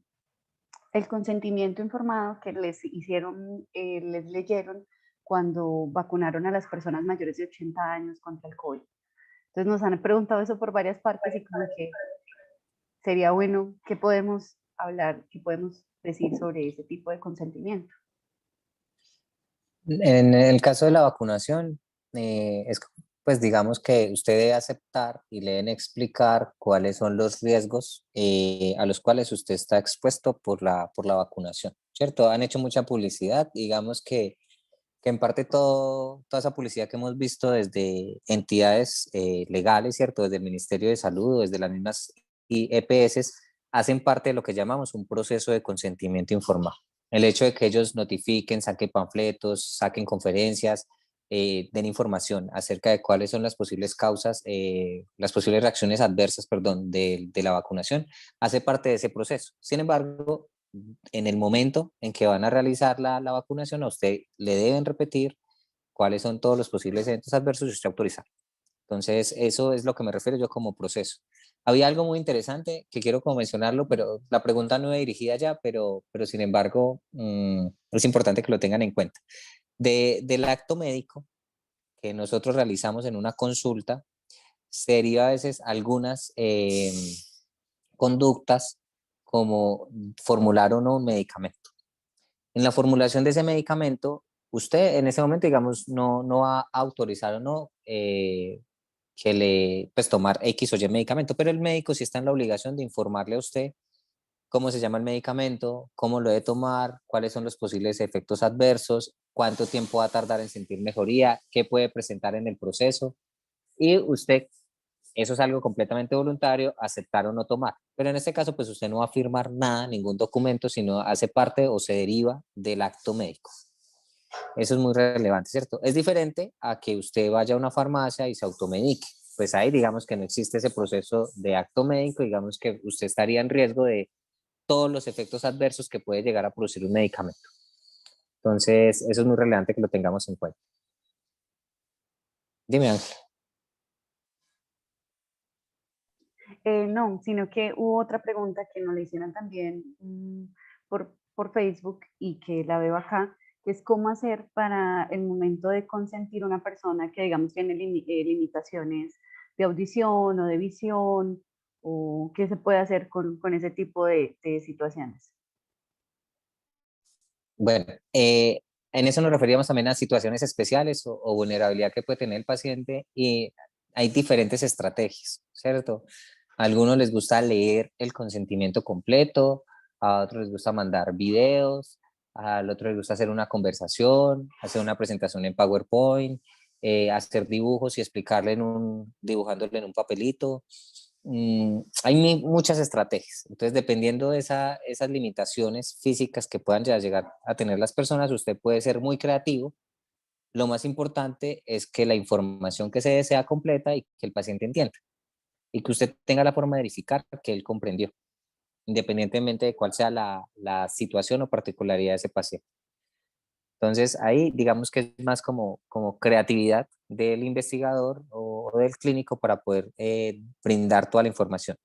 consentimiento informado que les hicieron, les leyeron cuando vacunaron a las personas mayores de 80 años contra el COVID. Entonces nos han preguntado eso por varias partes y como que sería bueno, ¿qué podemos hablar, qué podemos decir sobre ese tipo de consentimiento? En el caso de la vacunación, pues digamos que usted debe aceptar y le deben explicar cuáles son los riesgos a los cuales usted está expuesto por la vacunación, ¿cierto? Han hecho mucha publicidad, digamos que en parte toda esa publicidad que hemos visto desde entidades legales, ¿cierto? Desde el Ministerio de Salud, desde las mismas EPS, hacen parte de lo que llamamos un proceso de consentimiento informado. El hecho de que ellos notifiquen, saquen panfletos, saquen conferencias, den información acerca de cuáles son las posibles causas, las posibles reacciones adversas, perdón, de la vacunación, hace parte de ese proceso. Sin embargo, en el momento en que van a realizar la vacunación, a usted le deben repetir cuáles son todos los posibles eventos adversos y usted autorizar. Entonces, eso es lo que me refiero yo como proceso. Había algo muy interesante que quiero como mencionarlo, pero la pregunta no es dirigida allá, pero sin embargo, es importante que lo tengan en cuenta. Del acto médico que nosotros realizamos en una consulta, sería a veces algunas conductas como formular o no un medicamento. En la formulación de ese medicamento, usted en ese momento, digamos, no va a autorizar o no que le, pues tomar X o Y medicamento, pero el médico sí está en la obligación de informarle a usted cómo se llama el medicamento, cómo lo debe tomar, cuáles son los posibles efectos adversos, cuánto tiempo va a tardar en sentir mejoría, qué puede presentar en el proceso. Y usted, eso es algo completamente voluntario, aceptar o no tomar. Pero en este caso, pues usted no va a firmar nada, ningún documento, sino hace parte o se deriva del acto médico. Eso es muy relevante, ¿cierto? Es diferente a que usted vaya a una farmacia y se automedique. Pues ahí digamos que no existe ese proceso de acto médico, digamos que usted estaría en riesgo de todos los efectos adversos que puede llegar a producir un medicamento. Entonces, eso es muy relevante que lo tengamos en cuenta. Dime, Ángel. No, sino que hubo otra pregunta que nos le hicieron también por Facebook y que la veo acá, que es cómo hacer para el momento de consentir a una persona que digamos tiene limitaciones de audición o de visión, o qué se puede hacer con ese tipo de situaciones. Bueno, en eso nos referíamos también a situaciones especiales o vulnerabilidad que puede tener el paciente y hay diferentes estrategias, ¿cierto? A algunos les gusta leer el consentimiento completo, a otros les gusta mandar videos, al otro les gusta hacer una conversación, hacer una presentación en PowerPoint, hacer dibujos y explicarle dibujándole en un papelito. Hay muchas estrategias. Entonces, dependiendo de esas limitaciones físicas que puedan llegar a tener las personas, usted puede ser muy creativo. Lo más importante es que la información que se dé sea completa y que el paciente entienda y que usted tenga la forma de verificar que él comprendió, independientemente de cuál sea la situación o particularidad de ese paciente. Entonces, ahí digamos que es más como creatividad del investigador o del clínico para poder brindar toda la información.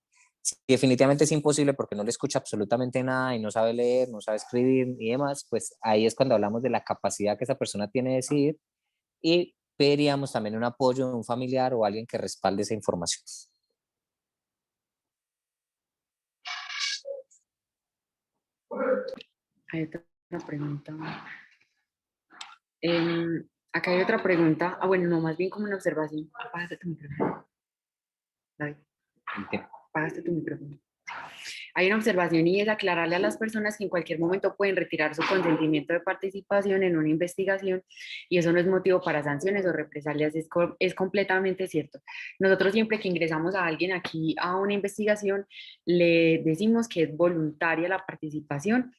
Si definitivamente es imposible porque no le escucha absolutamente nada y no sabe leer, no sabe escribir y demás, pues ahí es cuando hablamos de la capacidad que esa persona tiene de decidir y pediríamos también un apoyo de un familiar o alguien que respalde esa información. Hay otra pregunta. Acá hay otra pregunta. Ah, bueno, no, más bien como una observación. Apagaste tu micrófono. David, apagaste tu micrófono. Hay una observación y es aclararle a las personas que en cualquier momento pueden retirar su consentimiento de participación en una investigación y eso no es motivo para sanciones o represalias, es completamente cierto. Nosotros siempre que ingresamos a alguien aquí a una investigación le decimos que es voluntaria la participación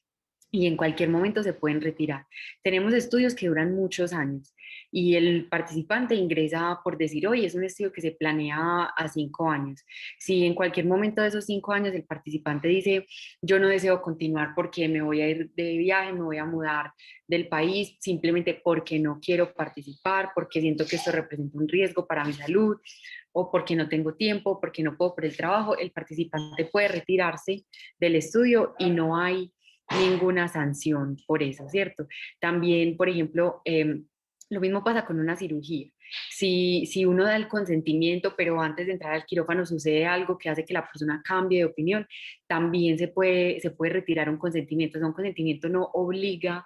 y en cualquier momento se pueden retirar. Tenemos estudios que duran muchos años y el participante ingresa por decir, hoy es un estudio que se planea a 5 años. Si en cualquier momento de esos 5 años el participante dice, yo no deseo continuar porque me voy a ir de viaje, me voy a mudar del país, simplemente porque no quiero participar, porque siento que esto representa un riesgo para mi salud, o porque no tengo tiempo, porque no puedo por el trabajo, el participante puede retirarse del estudio y no hay ninguna sanción por eso, ¿cierto? También, por ejemplo, lo mismo pasa con una cirugía. Si uno da el consentimiento, pero antes de entrar al quirófano sucede algo que hace que la persona cambie de opinión, también se puede retirar un consentimiento. O sea, un consentimiento no obliga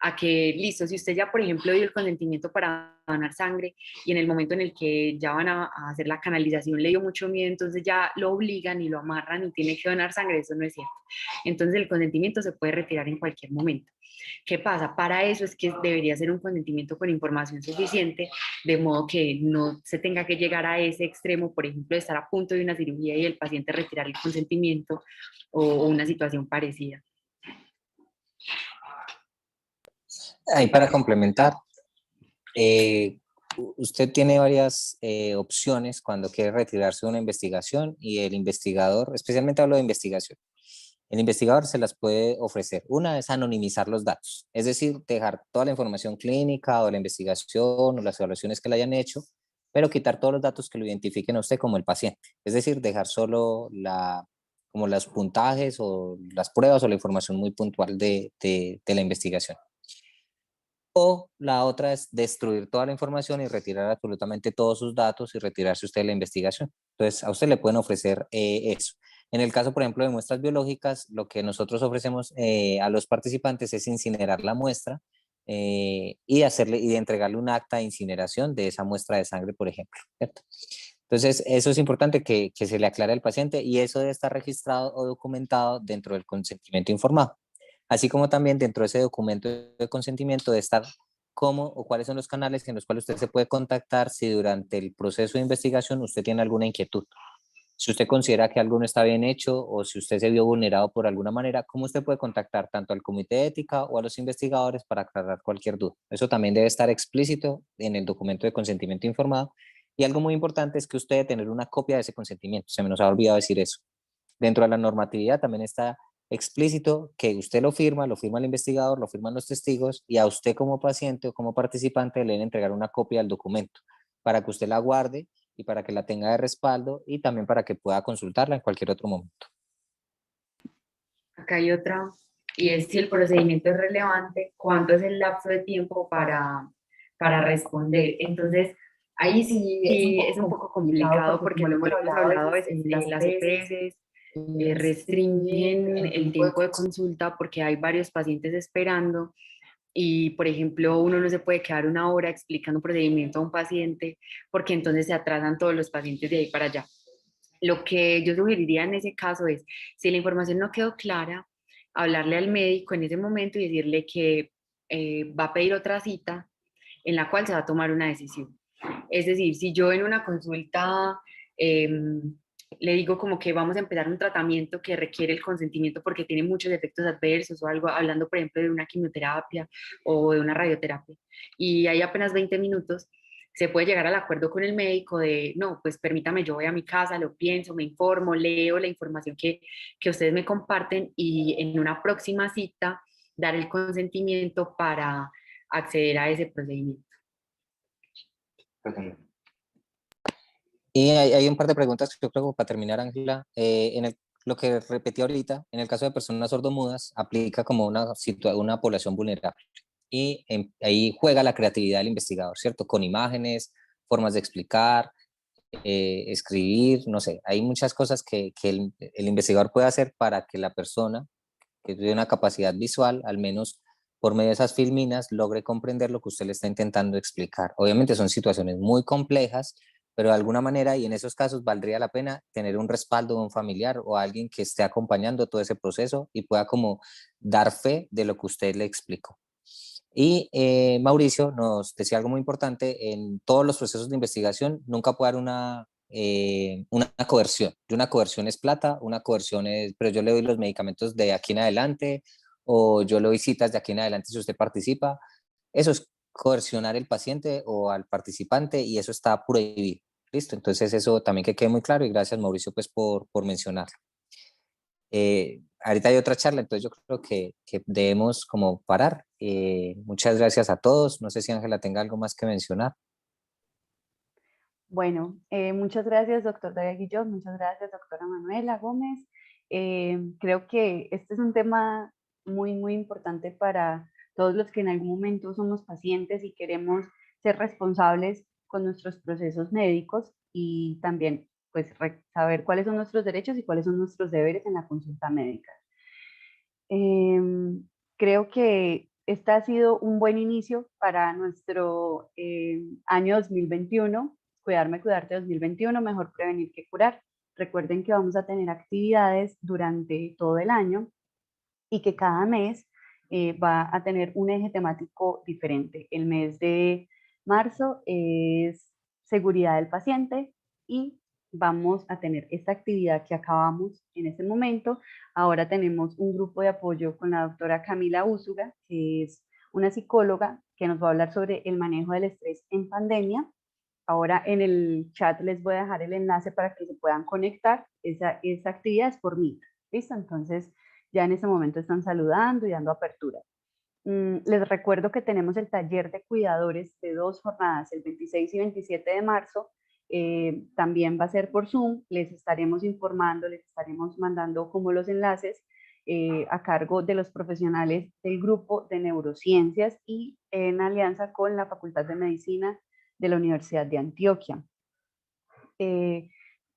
a que, listo, si usted ya, por ejemplo, dio el consentimiento para donar sangre y en el momento en el que ya van a hacer la canalización le dio mucho miedo, entonces ya lo obligan y lo amarran y tiene que donar sangre, eso no es cierto. Entonces el consentimiento se puede retirar en cualquier momento. ¿Qué pasa? Para eso es que debería ser un consentimiento con información suficiente, de modo que no se tenga que llegar a ese extremo, por ejemplo, de estar a punto de una cirugía y el paciente retirar el consentimiento o una situación parecida. Ahí para complementar, usted tiene varias opciones cuando quiere retirarse de una investigación y el investigador, especialmente hablo de investigación, el investigador se las puede ofrecer. Una es anonimizar los datos, es decir, dejar toda la información clínica o la investigación o las evaluaciones que le hayan hecho, pero quitar todos los datos que lo identifiquen a usted como el paciente. Es decir, dejar solo como los puntajes o las pruebas o la información muy puntual de la investigación. O la otra es destruir toda la información y retirar absolutamente todos sus datos y retirarse usted de la investigación. Entonces, a usted le pueden ofrecer eso. En el caso, por ejemplo, de muestras biológicas, lo que nosotros ofrecemos a los participantes es incinerar la muestra y entregarle un acta de incineración de esa muestra de sangre, por ejemplo, ¿cierto? Entonces, eso es importante que se le aclare al paciente y eso debe estar registrado o documentado dentro del consentimiento informado. Así como también dentro de ese documento de consentimiento de estar cómo o cuáles son los canales en los cuales usted se puede contactar si durante el proceso de investigación usted tiene alguna inquietud. Si usted considera que algo no está bien hecho o si usted se vio vulnerado por alguna manera, ¿cómo usted puede contactar tanto al comité de ética o a los investigadores para aclarar cualquier duda? Eso también debe estar explícito en el documento de consentimiento informado. Y algo muy importante es que usted debe tener una copia de ese consentimiento. Se me nos ha olvidado decir eso. Dentro de la normatividad también está explícito que usted lo firma el investigador, lo firman los testigos y a usted como paciente o como participante le deben entregar una copia del documento para que usted la guarde y para que la tenga de respaldo y también para que pueda consultarla en cualquier otro momento. Acá hay otra, y es si el procedimiento es relevante, cuánto es el lapso de tiempo para responder. Entonces, ahí sí es un poco complicado porque como lo hemos hablado a veces, las EPS restringen el tiempo de consulta porque hay varios pacientes esperando y, por ejemplo, uno no se puede quedar una hora explicando un procedimiento a un paciente porque entonces se atrasan todos los pacientes de ahí para allá. Lo que yo sugeriría en ese caso es, si la información no quedó clara, hablarle al médico en ese momento y decirle que va a pedir otra cita en la cual se va a tomar una decisión. Es decir, si yo en una consulta le digo como que vamos a empezar un tratamiento que requiere el consentimiento porque tiene muchos efectos adversos o algo, hablando por ejemplo de una quimioterapia o de una radioterapia, y hay apenas 20 minutos, se puede llegar al acuerdo con el médico de, no, pues permítame, yo voy a mi casa, lo pienso, me informo, leo la información que ustedes me comparten y en una próxima cita dar el consentimiento para acceder a ese procedimiento. Y hay un par de preguntas que yo creo para terminar, Ángela. Lo que repetí ahorita, en el caso de personas sordomudas, aplica como una población vulnerable. Y ahí juega la creatividad del investigador, ¿cierto? Con imágenes, formas de explicar, escribir, no sé. Hay muchas cosas que el investigador puede hacer para que la persona que tiene una capacidad visual, al menos por medio de esas filminas, logre comprender lo que usted le está intentando explicar. Obviamente son situaciones muy complejas, pero de alguna manera, y en esos casos valdría la pena tener un respaldo de un familiar o alguien que esté acompañando todo ese proceso y pueda como dar fe de lo que usted le explicó. Y Mauricio nos decía algo muy importante, en todos los procesos de investigación nunca puede haber una coerción. Y una coerción es plata, una coerción es, pero yo le doy los medicamentos de aquí en adelante, o yo le doy citas de aquí en adelante si usted participa. Eso es coercionar al paciente o al participante y eso está prohibido. Listo, entonces eso también que quede muy claro y gracias Mauricio pues por mencionarlo. Ahorita hay otra charla, entonces yo creo que debemos como parar. Muchas gracias a todos. No sé si Ángela tenga algo más que mencionar. Bueno, muchas gracias, doctor David Guillot, muchas gracias, doctora Manuela Gómez. Creo que este es un tema muy, muy importante para todos los que en algún momento somos pacientes y queremos ser responsables con nuestros procesos médicos y también pues saber cuáles son nuestros derechos y cuáles son nuestros deberes en la consulta médica. Creo que este ha sido un buen inicio para nuestro año 2021. Cuidarme, cuidarte 2021, mejor prevenir que curar. Recuerden que vamos a tener actividades durante todo el año y que cada mes va a tener un eje temático diferente. El mes de marzo es seguridad del paciente y vamos a tener esta actividad que acabamos en este momento. Ahora tenemos un grupo de apoyo con la doctora Camila Úsuga, que es una psicóloga que nos va a hablar sobre el manejo del estrés en pandemia. Ahora en el chat les voy a dejar el enlace para que se puedan conectar. Esa actividad es por mí. ¿Listo? Entonces ya en este momento están saludando y dando apertura. Les recuerdo que tenemos el taller de cuidadores de 2 jornadas, el 26 y 27 de marzo. También va a ser por Zoom. Les estaremos informando, les estaremos mandando como los enlaces a cargo de los profesionales del grupo de neurociencias y en alianza con la Facultad de Medicina de la Universidad de Antioquia.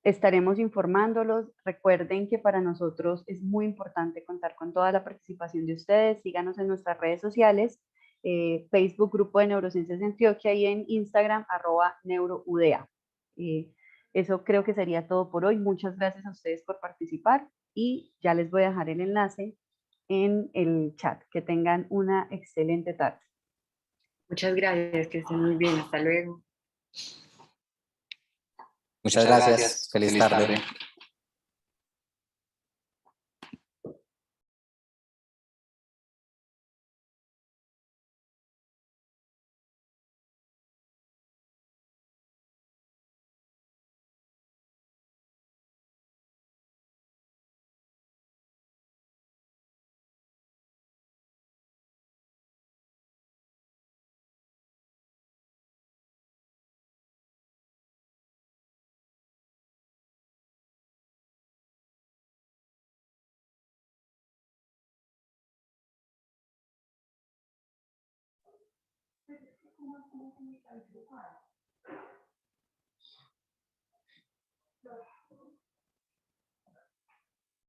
Estaremos informándolos. Recuerden que para nosotros es muy importante contar con toda la participación de ustedes. Síganos en nuestras redes sociales, Facebook Grupo de Neurociencias de Antioquia y en Instagram @neuroudea. Eso creo que sería todo por hoy. Muchas gracias a ustedes por participar y ya les voy a dejar el enlace en el chat. Que tengan una excelente tarde. Muchas gracias, que estén muy bien. Hasta luego. Muchas gracias. Feliz tarde.